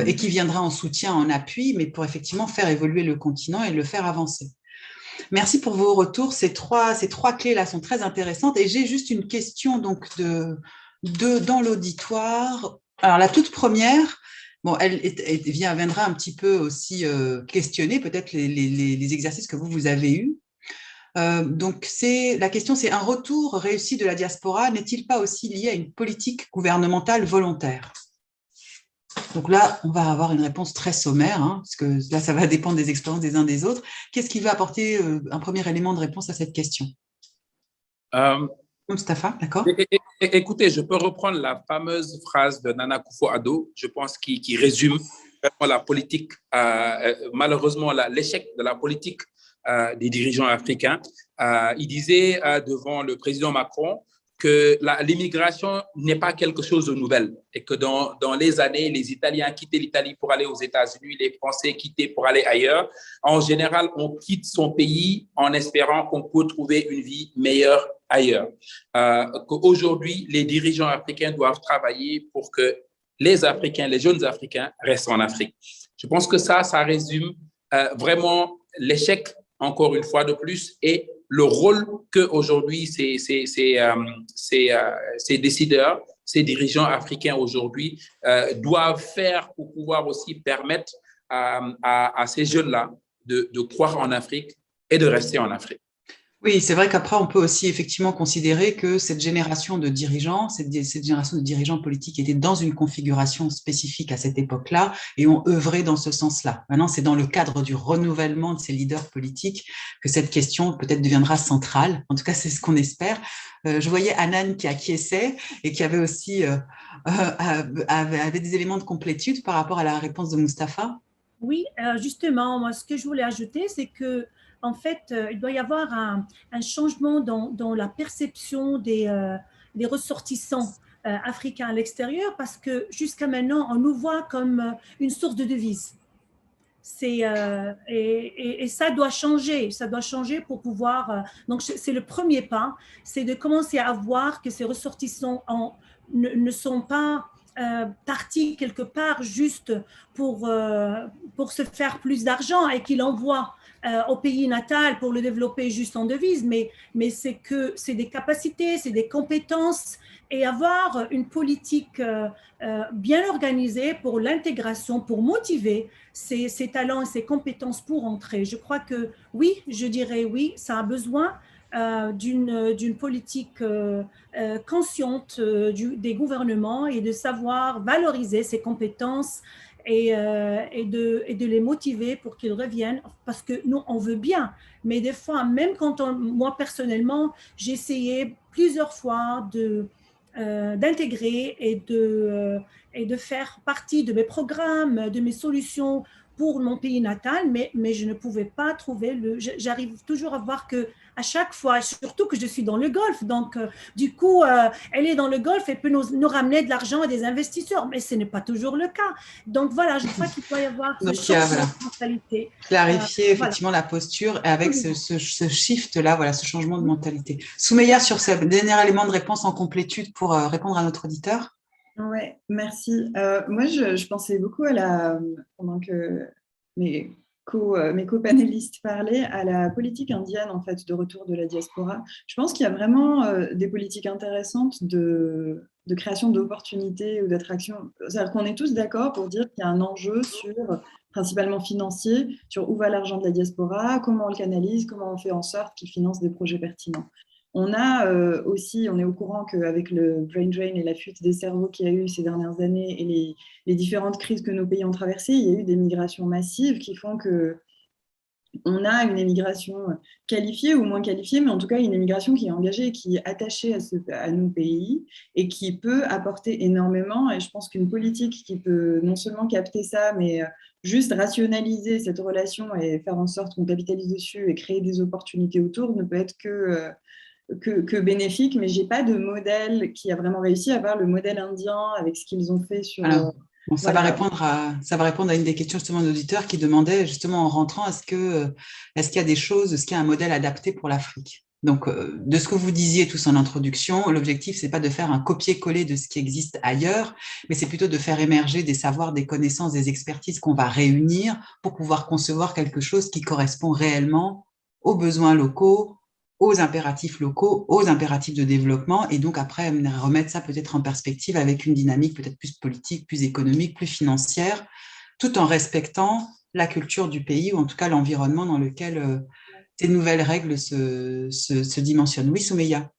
et qui viendraient en soutien, en appui, mais pour effectivement faire évoluer le continent et le faire avancer. Merci pour vos retours. Ces trois clés-là sont très intéressantes. Et j'ai juste une question donc dans l'auditoire. Alors, la toute première, bon, elle viendra un petit peu aussi questionner peut-être les exercices que vous avez eus. Donc, la question, c'est un retour réussi de la diaspora n'est-il pas aussi lié à une politique gouvernementale volontaire? Donc là, on va avoir une réponse très sommaire, parce que là, ça va dépendre des expériences des uns des autres. Qu'est-ce qui va apporter un premier élément de réponse à cette question? Mustapha, d'accord. Écoutez, je peux reprendre la fameuse phrase de Nana Akufo-Addo, je pense, qui résume vraiment la politique, malheureusement, l'échec de la politique des dirigeants africains. Il disait devant le président Macron que l'immigration n'est pas quelque chose de nouvel et que dans les années, les Italiens quittaient l'Italie pour aller aux États-Unis, les Français quittaient pour aller ailleurs. En général, on quitte son pays en espérant qu'on peut trouver une vie meilleure ailleurs. Qu'aujourd'hui, les dirigeants africains doivent travailler pour que les Africains, les jeunes Africains restent en Afrique. Je pense que ça résume vraiment l'échec, encore une fois de plus, et le rôle qu'aujourd'hui ces décideurs, ces dirigeants africains aujourd'hui doivent faire pour pouvoir aussi permettre à ces jeunes-là de croire en Afrique et de rester en Afrique. Oui, c'est vrai qu'après, on peut aussi effectivement considérer que cette génération de dirigeants, cette génération de dirigeants politiques était dans une configuration spécifique à cette époque-là et ont œuvré dans ce sens-là. Maintenant, c'est dans le cadre du renouvellement de ces leaders politiques que cette question peut-être deviendra centrale. En tout cas, c'est ce qu'on espère. Je voyais Anan qui acquiesçait et qui avait aussi avait des éléments de complétude par rapport à la réponse de Mustapha. Oui, justement, moi, ce que je voulais ajouter, c'est que en fait, il doit y avoir un changement dans la perception des ressortissants africains à l'extérieur, parce que jusqu'à maintenant, on nous voit comme une source de devises. Et ça doit changer pour pouvoir… donc, c'est le premier pas, c'est de commencer à voir que ces ressortissants ne sont pas partis quelque part juste pour se faire plus d'argent et qu'ils l'envoient au pays natal pour le développer juste en devise, mais c'est des capacités, c'est des compétences, et avoir une politique bien organisée pour l'intégration, pour motiver ces talents et ces compétences pour entrer. Je crois que oui, je dirais oui, ça a besoin d'une politique consciente des gouvernements et de savoir valoriser ces compétences et de les motiver pour qu'ils reviennent, parce que nous, on veut bien, mais des fois, même quand moi, personnellement, j'ai essayé plusieurs fois d'intégrer et de faire partie de mes programmes, de mes solutions pour mon pays natal, mais je ne pouvais pas trouver j'arrive toujours à voir que à chaque fois, surtout que je suis dans le Golfe, donc du coup, elle est dans le Golfe et peut nous ramener de l'argent et des investisseurs, mais ce n'est pas toujours le cas. Donc voilà, je crois qu'il doit y avoir ce changement de mentalité. Clarifier effectivement la posture et avec ce shift-là, voilà, ce changement de mentalité. Soumeya, sur ce dernier élément de réponse en complétude pour répondre à notre auditeur. Oui, merci. Moi, je pensais beaucoup pendant que mes co-panélistes parlaient, à la politique indienne en fait, de retour de la diaspora. Je pense qu'il y a vraiment des politiques intéressantes de création d'opportunités ou d'attraction. C'est-à-dire qu'on est tous d'accord pour dire qu'il y a un enjeu principalement financier, sur où va l'argent de la diaspora, comment on le canalise, comment on fait en sorte qu'il finance des projets pertinents. On a aussi, on est au courant qu'avec le brain drain et la fuite des cerveaux qu'il y a eu ces dernières années et les différentes crises que nos pays ont traversées, il y a eu des migrations massives qui font que on a une émigration qualifiée ou moins qualifiée, mais en tout cas une émigration qui est engagée, qui est attachée à nos pays et qui peut apporter énormément. Et je pense qu'une politique qui peut non seulement capter ça, mais juste rationaliser cette relation et faire en sorte qu'on capitalise dessus et créer des opportunités autour ne peut être que bénéfique, mais je n'ai pas de modèle qui a vraiment réussi, à part le modèle indien avec ce qu'ils ont fait sur… Alors, bon, ça voilà. va répondre à une des questions justement d'auditeurs qui demandait justement en rentrant, est-ce qu'il y a des choses, est-ce qu'il y a un modèle adapté pour l'Afrique? Donc, de ce que vous disiez tous en introduction, l'objectif, c'est pas de faire un copier-coller de ce qui existe ailleurs, mais c'est plutôt de faire émerger des savoirs, des connaissances, des expertises qu'on va réunir pour pouvoir concevoir quelque chose qui correspond réellement aux besoins locaux, aux impératifs locaux, aux impératifs de développement, et donc après remettre ça peut-être en perspective avec une dynamique peut-être plus politique, plus économique, plus financière, tout en respectant la culture du pays, ou en tout cas l'environnement dans lequel ces nouvelles règles se dimensionnent. Oui, Soumeya.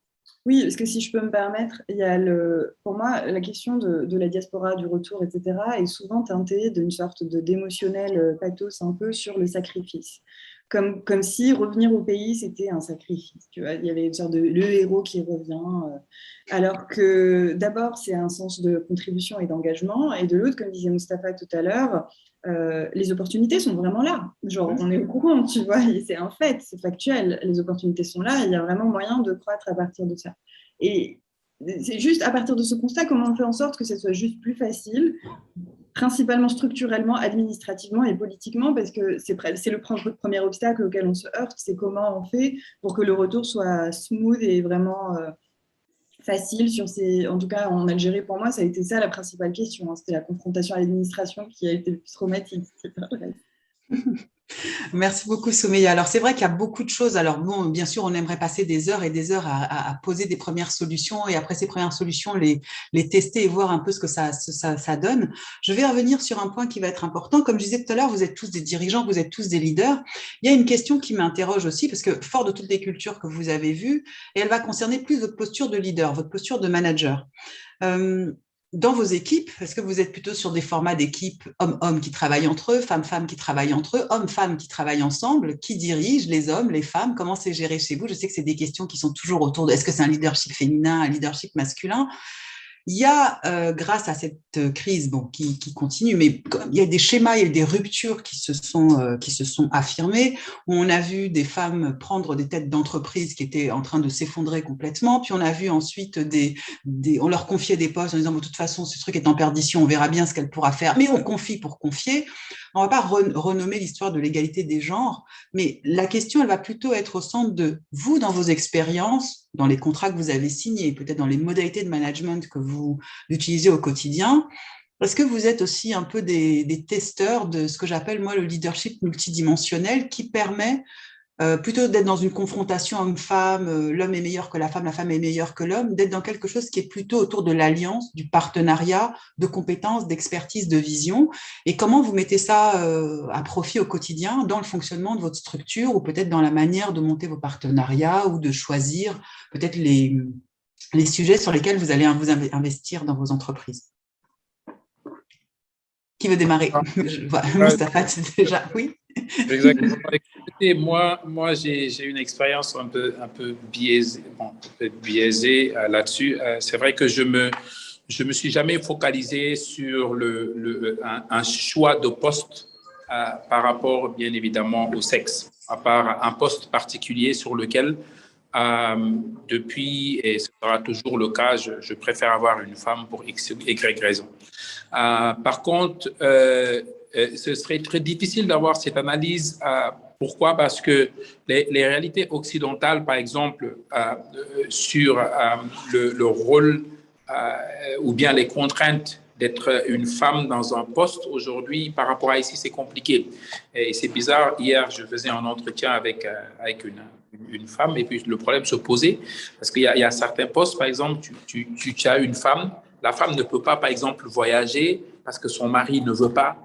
Oui, parce que si je peux me permettre, il y a pour moi, la question de la diaspora, du retour, etc., est souvent teintée d'une sorte d'émotionnel pathos un peu sur le sacrifice. Comme si revenir au pays, c'était un sacrifice. Tu vois, il y avait une sorte le héros qui revient. Alors que d'abord, c'est un sens de contribution et d'engagement. Et de l'autre, comme disait Mustapha tout à l'heure, les opportunités sont vraiment là. Genre, on est au courant, tu vois, c'est un fait, c'est factuel. Les opportunités sont là, et il y a vraiment moyen de croître à partir de ça. Et c'est juste à partir de ce constat, comment on fait en sorte que ça soit juste plus facile, principalement structurellement, administrativement et politiquement, parce que c'est le premier obstacle auquel on se heurte, c'est comment on fait pour que le retour soit smooth et vraiment facile en tout cas en Algérie, pour moi, ça a été ça la principale question, hein. C'était la confrontation à l'administration qui a été le plus traumatique. Merci beaucoup, Soumeya. Alors, c'est vrai qu'il y a beaucoup de choses. Alors, bon, bien sûr, on aimerait passer des heures et des heures à poser des premières solutions et après ces premières solutions, les tester et voir un peu ce que ça donne. Je vais revenir sur un point qui va être important. Comme je disais tout à l'heure, vous êtes tous des dirigeants, vous êtes tous des leaders. Il y a une question qui m'interroge aussi parce que, fort de toutes les cultures que vous avez vues, et elle va concerner plus votre posture de leader, votre posture de manager. Dans vos équipes, est-ce que vous êtes plutôt sur des formats d'équipes hommes-hommes qui travaillent entre eux, femmes-femmes qui travaillent entre eux, hommes-femmes qui travaillent ensemble? Qui dirige les hommes, les femmes? Comment c'est géré chez vous? Je sais que c'est des questions qui sont toujours autour de est-ce que c'est un leadership féminin, un leadership masculin? Il y a, grâce à cette crise qui continue, mais il y a des schémas, il y a des ruptures qui se sont affirmées, où on a vu des femmes prendre des têtes d'entreprise qui étaient en train de s'effondrer complètement, puis on a vu ensuite on leur confiait des postes en disant, de toute façon, ce truc est en perdition, on verra bien ce qu'elle pourra faire, mais on confie pour confier. On ne va pas renommer l'histoire de l'égalité des genres, mais la question, elle va plutôt être au centre de vous, dans vos expériences, dans les contrats que vous avez signés, peut-être dans les modalités de management que vous utilisez au quotidien. Est-ce que vous êtes aussi un peu des testeurs de ce que j'appelle, moi, le leadership multidimensionnel qui permet plutôt d'être dans une confrontation homme-femme, l'homme est meilleur que la femme est meilleure que l'homme, d'être dans quelque chose qui est plutôt autour de l'alliance, du partenariat, de compétences, d'expertise, de vision, et comment vous mettez ça à profit au quotidien dans le fonctionnement de votre structure ou peut-être dans la manière de monter vos partenariats ou de choisir peut-être les sujets sur lesquels vous allez vous investir dans vos entreprises. Qui veut démarrer? Mustapha, déjà, oui. Exactement. Écoutez, moi j'ai une expérience un peu biaisée, peut-être biaisée là-dessus. C'est vrai que je me suis jamais focalisé sur un choix de poste par rapport, bien évidemment, au sexe, à part un poste particulier sur lequel, depuis, et ce sera toujours le cas, je préfère avoir une femme pour X, Y raison. Par contre, ce serait très difficile d'avoir cette analyse. Pourquoi? Parce que les réalités occidentales, par exemple, sur le rôle ou bien les contraintes d'être une femme dans un poste aujourd'hui, par rapport à ici, c'est compliqué. Et c'est bizarre, hier, je faisais un entretien avec une femme et puis le problème se posait parce qu'il y a certains postes, par exemple, tu as une femme, la femme ne peut pas, par exemple, voyager parce que son mari ne veut pas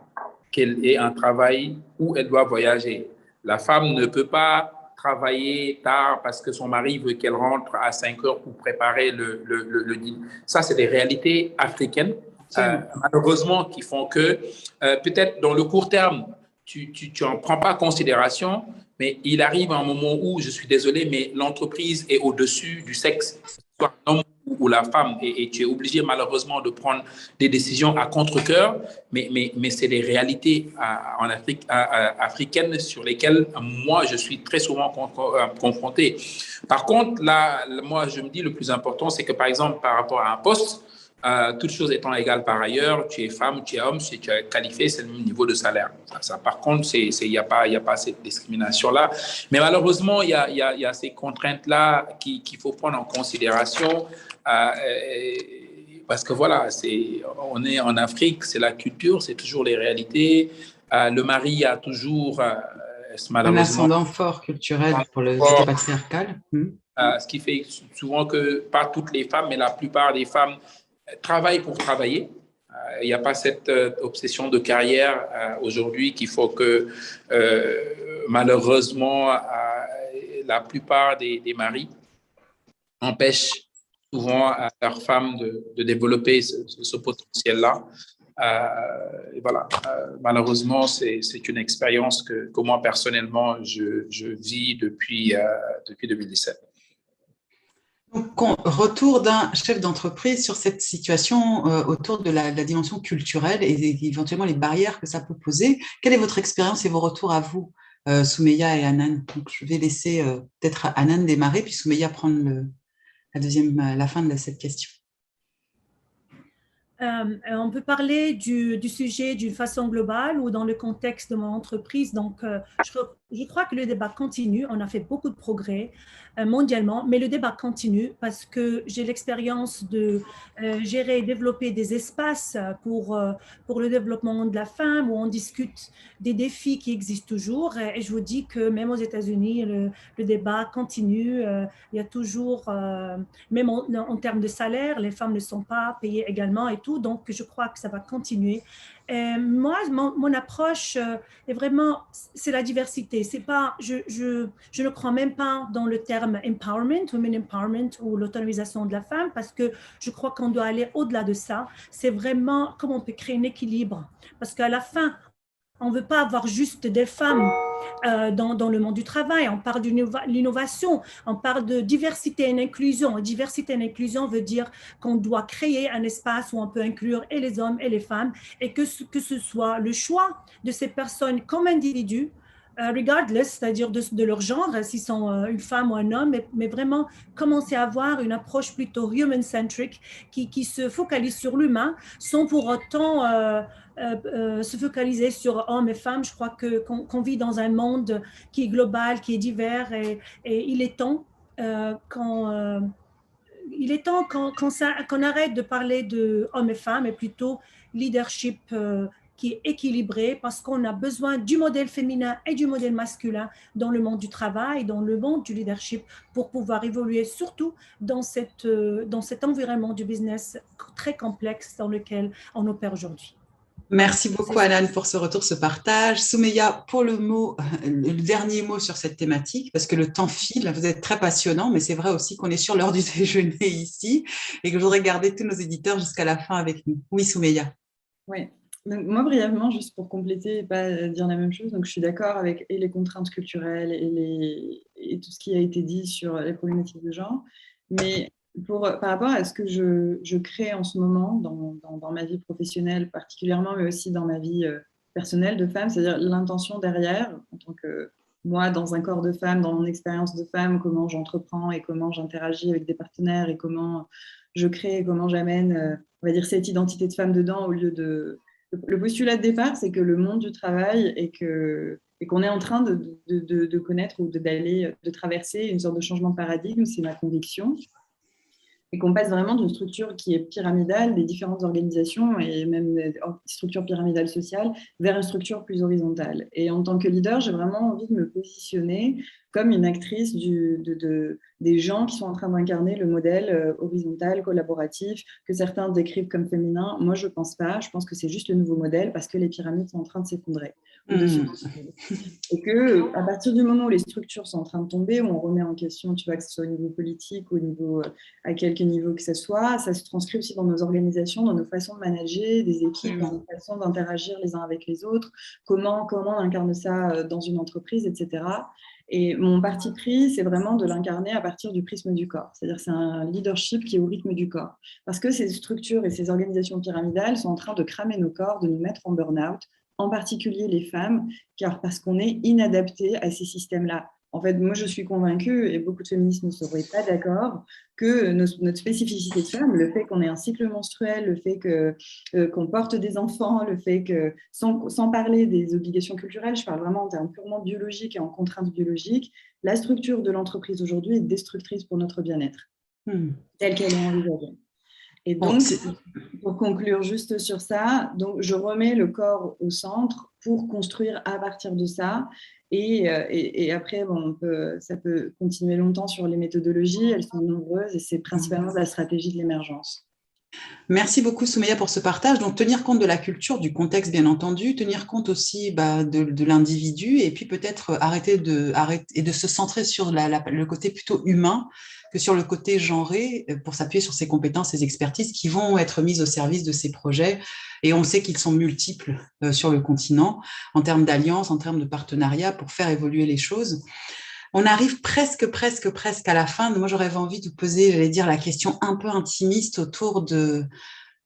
qu'elle ait un travail où elle doit voyager. La femme ne peut pas travailler tard parce que son mari veut qu'elle rentre à 5 heures pour préparer le dîner. Ça, c'est des réalités africaines, malheureusement, qui font que peut-être dans le court terme, tu n'en prends pas considération, mais il arrive un moment où, je suis désolé, mais l'entreprise est au-dessus du sexe, soit un homme ou la femme, et tu es obligé malheureusement de prendre des décisions à contre-cœur, mais c'est des réalités en Afrique, africaines sur lesquelles moi je suis très souvent confronté. Par contre, là, moi je me dis le plus important, c'est que par exemple par rapport à un poste, toutes choses étant égales par ailleurs, tu es femme, tu es homme, si tu es qualifié, c'est le même niveau de salaire. Ça, par contre, il n'y a pas cette discrimination-là. Mais malheureusement, il y a ces contraintes-là qu'il faut prendre en considération. Parce que voilà, on est en Afrique, c'est la culture, c'est toujours les réalités. Le mari a toujours, un malheureusement, ascendant fort culturel pour le côté patriarcal. Ce qui fait souvent que pas toutes les femmes, mais la plupart des femmes travaillent pour travailler. Il n'y a pas cette obsession de carrière aujourd'hui qu'il faut que, malheureusement, la plupart des maris empêchent souvent leurs femmes de développer ce potentiel-là. Et voilà, malheureusement, c'est une expérience que moi, personnellement, je vis depuis 2017. Donc, retour d'un chef d'entreprise sur cette situation autour de la dimension culturelle et éventuellement les barrières que ça peut poser. Quelle est votre expérience et vos retours à vous, Soumeya et Hanan? Donc, je vais laisser peut-être Hanan démarrer, puis Soumeya prendre la fin de cette question. On peut parler du sujet d'une façon globale ou dans le contexte de mon entreprise. Donc, je crois que le débat continue. On a fait beaucoup de progrès mondialement, mais le débat continue parce que j'ai l'expérience de gérer et développer des espaces pour le développement de la femme où on discute des défis qui existent toujours. Et je vous dis que même aux États-Unis, le débat continue. Il y a toujours, même en termes de salaire, les femmes ne sont pas payées également et tout. Donc, je crois que ça va continuer. Moi, mon approche est vraiment, c'est la diversité. C'est pas, je ne crois même pas dans le terme empowerment, women empowerment ou l'autonomisation de la femme parce que je crois qu'on doit aller au-delà de ça. C'est vraiment comment on peut créer un équilibre. Parce qu'à la fin, on ne veut pas avoir juste des femmes dans le monde du travail. On parle de l'innovation, on parle de diversité et inclusion. Diversité et inclusion veut dire qu'on doit créer un espace où on peut inclure et les hommes et les femmes et que ce soit le choix de ces personnes comme individus, regardless, c'est-à-dire de leur genre, s'ils sont une femme ou un homme, mais vraiment commencer à avoir une approche plutôt human-centric qui se focalise sur l'humain sans pour autant se focaliser sur hommes et femmes. Je crois qu'on vit dans un monde qui est global, qui est divers et il est temps qu'on arrête de parler de hommes et femmes et plutôt leadership qui est équilibré parce qu'on a besoin du modèle féminin et du modèle masculin dans le monde du travail, dans le monde du leadership pour pouvoir évoluer surtout dans cet environnement du business très complexe dans lequel on opère aujourd'hui. Merci beaucoup, Hanan, pour ce retour, ce partage. Soumeya, pour le dernier mot sur cette thématique, parce que le temps file, vous êtes très passionnant, mais c'est vrai aussi qu'on est sur l'heure du déjeuner ici et que je voudrais garder tous nos éditeurs jusqu'à la fin avec nous. Oui, Soumeya. Oui. Donc, moi, brièvement, juste pour compléter et pas dire la même chose, donc je suis d'accord avec les contraintes culturelles et tout ce qui a été dit sur les problématiques de genre, mais par rapport à ce que je crée en ce moment dans ma vie professionnelle particulièrement, mais aussi dans ma vie personnel de femme, c'est-à-dire l'intention derrière, en tant que moi, dans un corps de femme, dans mon expérience de femme, comment j'entreprends et comment j'interagis avec des partenaires et comment je crée et comment j'amène, on va dire, cette identité de femme dedans au lieu de… Le postulat de départ, c'est que le monde du travail et qu'on est en train de connaître ou de traverser une sorte de changement de paradigme, c'est ma conviction, et qu'on passe vraiment d'une structure qui est pyramidale des différentes organisations et même structure pyramidale sociale vers une structure plus horizontale. Et en tant que leader, j'ai vraiment envie de me positionner comme une actrice des gens qui sont en train d'incarner le modèle horizontal, collaboratif, que certains décrivent comme féminin. Moi, je ne pense pas. Je pense que c'est juste le nouveau modèle parce que les pyramides sont en train de s'effondrer. Et que à partir du moment où les structures sont en train de tomber, où on remet en question, tu vois, que ce soit au niveau politique, au niveau, à quelque niveau que ce soit, ça se transcrit aussi dans nos organisations, dans nos façons de manager des équipes, dans nos façons d'interagir les uns avec les autres, comment on incarne ça dans une entreprise, etc. Et mon parti pris, c'est vraiment de l'incarner à partir du prisme du corps. C'est-à-dire c'est un leadership qui est au rythme du corps. Parce que ces structures et ces organisations pyramidales sont en train de cramer nos corps, de nous mettre en burn-out, en particulier les femmes, parce qu'on est inadapté à ces systèmes-là. En fait, moi, je suis convaincue, et beaucoup de féministes ne seraient pas d'accord, que notre spécificité de femme, le fait qu'on ait un cycle menstruel, le fait qu'on porte des enfants, le fait que, sans parler des obligations culturelles, je parle vraiment en termes purement biologiques et en contraintes biologiques, la structure de l'entreprise aujourd'hui est destructrice pour notre bien-être, telle qu'elle est envisagée. Et donc, pour conclure juste sur ça, donc je remets le corps au centre pour construire à partir de ça. Et après, ça peut continuer longtemps sur les méthodologies, elles sont nombreuses et c'est principalement la stratégie de l'émergence. Merci beaucoup Soumeya pour ce partage. Donc tenir compte de la culture, du contexte bien entendu, tenir compte aussi de l'individu et puis peut-être arrêter de se centrer sur le côté plutôt humain que sur le côté genré pour s'appuyer sur ses compétences, ses expertises qui vont être mises au service de ces projets. Et on sait qu'ils sont multiples sur le continent en termes d'alliances, en termes de partenariats pour faire évoluer les choses. On arrive presque à la fin. Moi, j'aurais envie de vous poser, j'allais dire, la question un peu intimiste autour de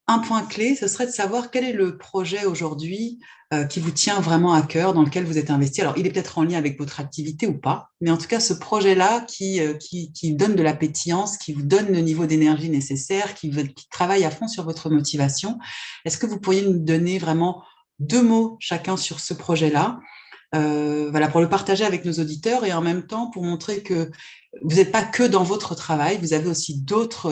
un point clé. Ce serait de savoir quel est le projet aujourd'hui qui vous tient vraiment à cœur, dans lequel vous êtes investi. Alors, il est peut-être en lien avec votre activité ou pas, mais en tout cas, ce projet-là qui donne de la pétillance, qui vous donne le niveau d'énergie nécessaire, qui travaille à fond sur votre motivation. Est-ce que vous pourriez nous donner vraiment 2 mots chacun sur ce projet-là? Voilà, pour le partager avec nos auditeurs et en même temps pour montrer que vous n'êtes pas que dans votre travail, vous avez aussi d'autres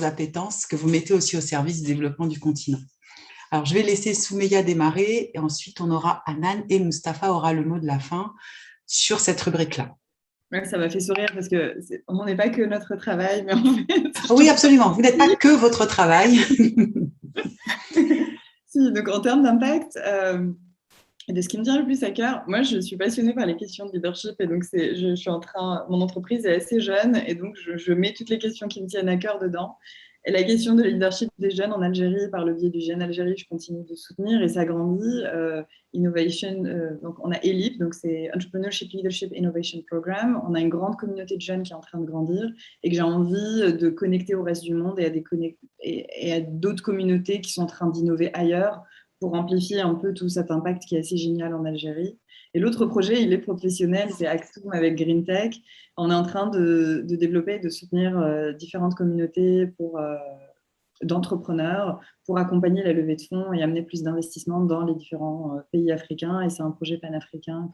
appétences que vous mettez aussi au service du développement du continent. Alors, je vais laisser Soumeya démarrer et ensuite on aura Anan et Mustapha aura le mot de la fin sur cette rubrique-là. Ouais, ça m'a fait sourire parce qu'on n'est pas que notre travail, mais en fait… Oui, absolument, vous n'êtes pas que votre travail. Si, donc en termes d'impact… Et de ce qui me tient le plus à cœur, moi, je suis passionnée par les questions de leadership et donc je suis mon entreprise est assez jeune et donc je mets toutes les questions qui me tiennent à cœur dedans. Et la question de leadership des jeunes en Algérie, par le biais du Jeune Algérie, je continue de soutenir et ça grandit. Innovation, donc on a ELIP, donc c'est Entrepreneurship Leadership Innovation Program. On a une grande communauté de jeunes qui est en train de grandir et que j'ai envie de connecter au reste du monde et à d'autres communautés qui sont en train d'innover ailleurs, pour amplifier un peu tout cet impact qui est assez génial en Algérie. Et l'autre projet, il est professionnel, c'est Actum avec Green Tech. On est en train de développer et de soutenir différentes communautés d'entrepreneurs pour accompagner la levée de fonds et amener plus d'investissements dans les différents pays africains. Et c'est un projet panafricain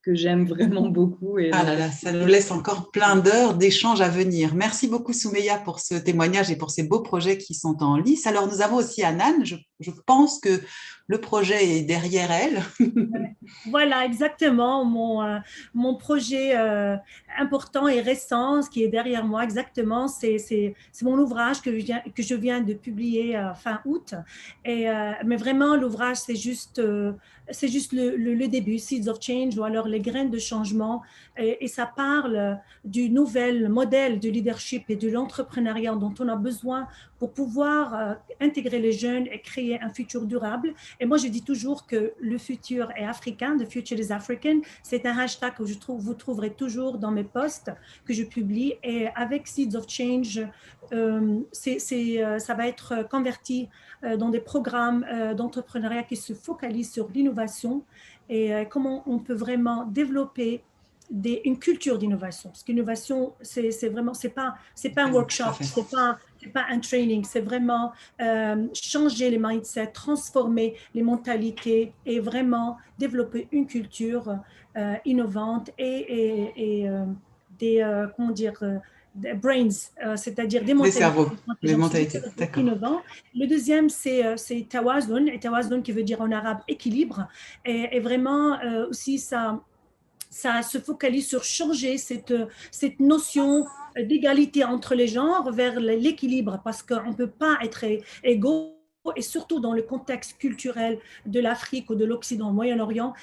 que j'aime vraiment beaucoup. Et ah là là, ça nous laisse encore plein d'heures d'échanges à venir. Merci beaucoup Soumeya pour ce témoignage et pour ces beaux projets qui sont en lice. Alors nous avons aussi Anan, je pense que le projet est derrière elle. Voilà, exactement, mon projet important et récent, ce qui est derrière moi, exactement, c'est mon ouvrage que je viens de publier fin août. Mais vraiment, l'ouvrage, c'est juste le début, Seeds of Change, ou alors les graines de changement. Et ça parle du nouvel modèle de leadership et de l'entrepreneuriat dont on a besoin pour pouvoir intégrer les jeunes et créer créer un futur durable. Et moi, je dis toujours que le futur est africain, the future is African. C'est un hashtag que vous trouverez toujours dans mes posts que je publie. Et avec Seeds of Change, ça va être converti dans des programmes d'entrepreneuriat qui se focalisent sur l'innovation et comment on peut vraiment développer une culture d'innovation. Parce qu'innovation, c'est pas un workshop, c'est pas un training, c'est vraiment changer les mindsets, transformer les mentalités et vraiment développer une culture innovante et comment dire, des brains, c'est-à-dire des mentalités, cerveaux, des mentalités, innovantes. Le deuxième, c'est tawazun, et tawazun qui veut dire en arabe équilibre, et vraiment aussi ça se focalise sur changer cette notion d'égalité entre les genres vers l'équilibre, parce qu'on ne peut pas être égaux, et surtout dans le contexte culturel de l'Afrique ou de l'Occident, Moyen-Orient,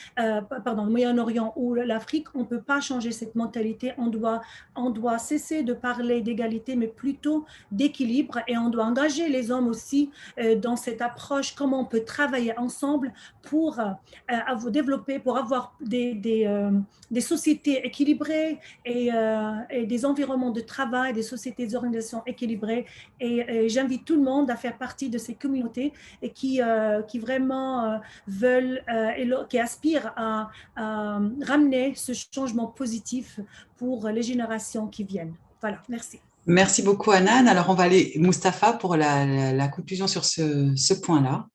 Moyen-Orient ou l'Afrique, on ne peut pas changer cette mentalité. On doit cesser de parler d'égalité, mais plutôt d'équilibre, et on doit engager les hommes aussi dans cette approche, comment on peut travailler ensemble pour développer, pour avoir des sociétés équilibrées et des environnements de travail, des sociétés d'organisation équilibrées. Et j'invite tout le monde à faire partie de ces communautés et qui vraiment veulent qui aspirent à ramener ce changement positif pour les générations qui viennent. Voilà, merci. Merci beaucoup, Hanan. Alors, on va aller, Mustapha, pour la conclusion sur ce point-là.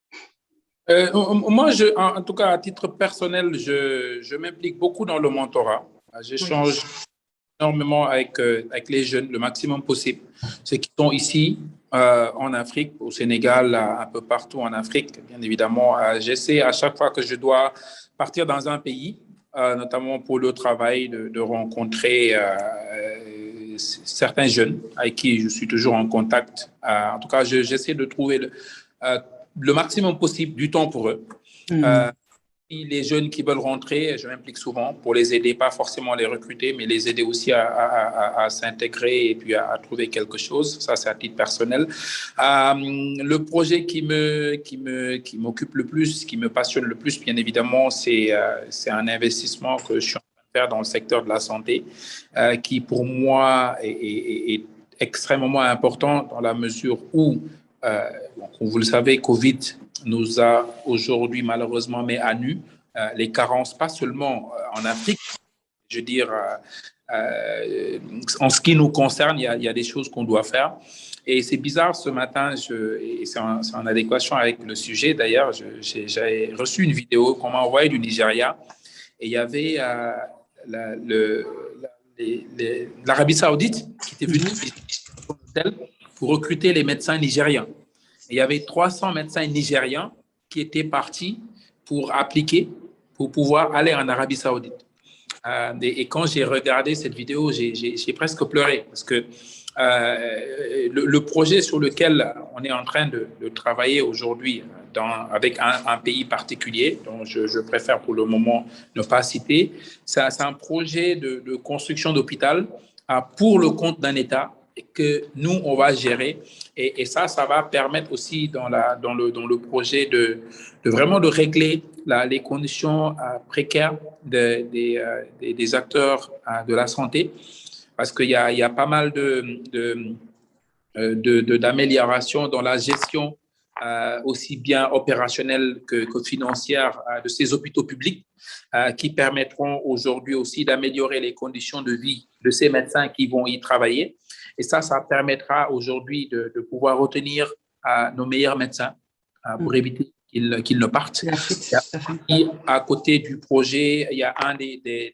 Moi, en tout cas, à titre personnel, je m'implique beaucoup dans le mentorat. J'échange énormément avec les jeunes, le maximum possible. Ceux qui sont ici, en Afrique, au Sénégal, un peu partout en Afrique, bien évidemment. J'essaie à chaque fois que je dois partir dans un pays, notamment pour le travail, de rencontrer certains jeunes avec qui je suis toujours en contact. En tout cas, j'essaie de trouver le maximum possible du temps pour eux. Les jeunes qui veulent rentrer, je m'implique souvent pour les aider, pas forcément les recruter, mais les aider aussi à s'intégrer et puis à trouver quelque chose. Ça, c'est à titre personnel. Le projet qui m'occupe le plus, qui me passionne le plus, bien évidemment, c'est un investissement que je suis en train de faire dans le secteur de la santé, qui pour moi est extrêmement important dans la mesure où, comme vous le savez, Covid nous a aujourd'hui malheureusement mis à nu les carences, pas seulement en Afrique, je veux dire, en ce qui nous concerne, il y a des choses qu'on doit faire. Et c'est bizarre, ce matin, et c'est en adéquation avec le sujet d'ailleurs, j'ai reçu une vidéo qu'on m'a envoyée du Nigeria, et il y avait l'Arabie Saoudite qui était venue pour recruter les médecins nigériens. Il y avait 300 médecins nigériens qui étaient partis pour appliquer, pour pouvoir aller en Arabie Saoudite. Et quand j'ai regardé cette vidéo, j'ai presque pleuré parce que le projet sur lequel on est en train de travailler aujourd'hui avec un pays particulier, dont je préfère pour le moment ne pas citer, c'est un projet de construction d'hôpital pour le compte d'un État que nous, on va gérer. Et ça va permettre aussi dans le projet de vraiment de régler les conditions précaires des acteurs de la santé, parce qu'il y a pas mal d'améliorations dans la gestion aussi bien opérationnelle que financière de ces hôpitaux publics qui permettront aujourd'hui aussi d'améliorer les conditions de vie de ces médecins qui vont y travailler. Et ça permettra aujourd'hui de pouvoir retenir nos meilleurs médecins pour éviter qu'ils ne partent. Et à côté du projet, il y a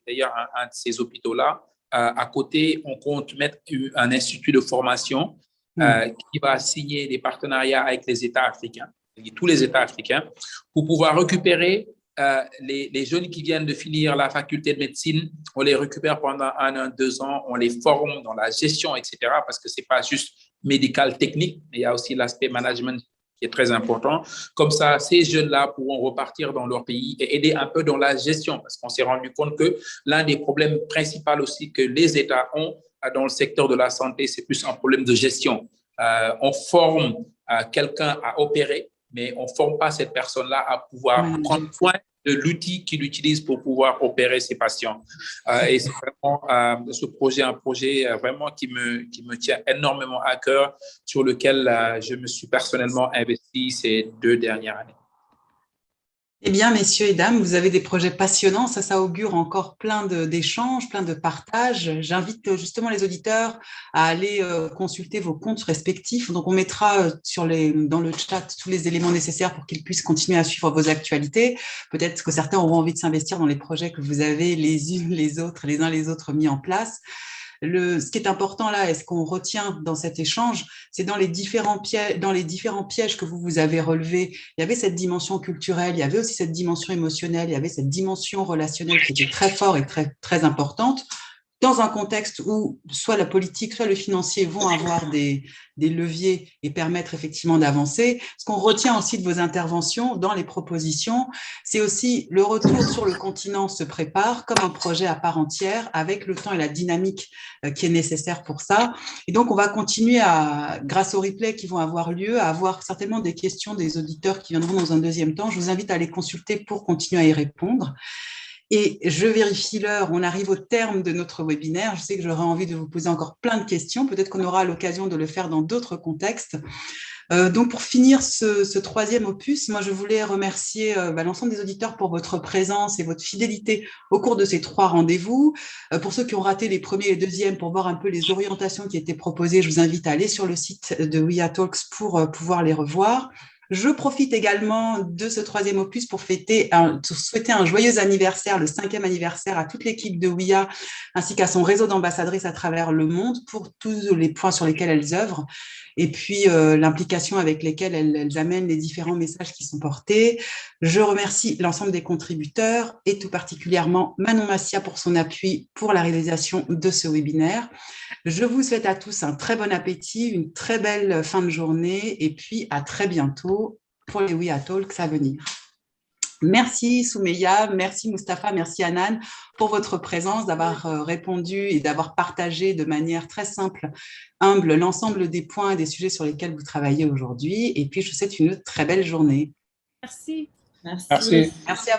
d'ailleurs un de ces hôpitaux-là. À côté, on compte mettre un institut de formation qui va signer des partenariats avec les États africains, tous les États africains, pour pouvoir récupérer les jeunes qui viennent de finir la faculté de médecine. On les récupère pendant 1 an, 2 ans, on les forme dans la gestion, etc. Parce que ce n'est pas juste médical, technique, mais il y a aussi l'aspect management qui est très important. Comme ça, ces jeunes-là pourront repartir dans leur pays et aider un peu dans la gestion, parce qu'on s'est rendu compte que l'un des problèmes principaux aussi que les États ont dans le secteur de la santé, c'est plus un problème de gestion. On forme quelqu'un à opérer, mais on ne forme pas cette personne-là à pouvoir prendre soin de l'outil qu'il utilise pour pouvoir opérer ses patients. Et c'est vraiment ce projet, un projet vraiment qui me tient énormément à cœur, sur lequel je me suis personnellement investi ces 2 dernières années. Eh bien, messieurs et dames, vous avez des projets passionnants. Ça augure encore plein d'échanges, plein de partages. J'invite justement les auditeurs à aller consulter vos comptes respectifs. Donc, on mettra dans le chat tous les éléments nécessaires pour qu'ils puissent continuer à suivre vos actualités. Peut-être que certains auront envie de s'investir dans les projets que vous avez les uns les autres mis en place. Ce qui est important là, et ce qu'on retient dans cet échange, c'est dans les différents pièges que vous avez relevés, il y avait cette dimension culturelle, il y avait aussi cette dimension émotionnelle, il y avait cette dimension relationnelle qui était très forte et très, très importante, dans un contexte où soit la politique, soit le financier vont avoir des leviers et permettre effectivement d'avancer. Ce qu'on retient aussi de vos interventions dans les propositions, c'est aussi le retour sur le continent se prépare comme un projet à part entière, avec le temps et la dynamique qui est nécessaire pour ça. Et donc, on va continuer grâce aux replays qui vont avoir lieu, à avoir certainement des questions des auditeurs qui viendront dans un deuxième temps. Je vous invite à les consulter pour continuer à y répondre. Et je vérifie l'heure, on arrive au terme de notre webinaire. Je sais que j'aurais envie de vous poser encore plein de questions. Peut-être qu'on aura l'occasion de le faire dans d'autres contextes. Donc, pour finir ce 3e opus, moi, je voulais remercier l'ensemble des auditeurs pour votre présence et votre fidélité au cours de ces 3 rendez-vous. Pour ceux qui ont raté les premiers et les deuxièmes, pour voir un peu les orientations qui étaient proposées, je vous invite à aller sur le site de We Are Talks pour pouvoir les revoir. Je profite également de ce 3e opus pour souhaiter un joyeux anniversaire, le 5e anniversaire à toute l'équipe de WIA, ainsi qu'à son réseau d'ambassadrices à travers le monde pour tous les points sur lesquels elles œuvrent et puis l'implication avec lesquelles elles amènent les différents messages qui sont portés. Je remercie l'ensemble des contributeurs et tout particulièrement Manon Massia pour son appui pour la réalisation de ce webinaire. Je vous souhaite à tous un très bon appétit, une très belle fin de journée et puis à très bientôt pour les We Are Talks à venir. Merci Soumeya, merci Mustapha, merci Anan pour votre présence, d'avoir répondu et d'avoir partagé de manière très simple, humble, l'ensemble des points et des sujets sur lesquels vous travaillez aujourd'hui. Et puis, je vous souhaite une très belle journée. Merci. Merci. Merci à vous.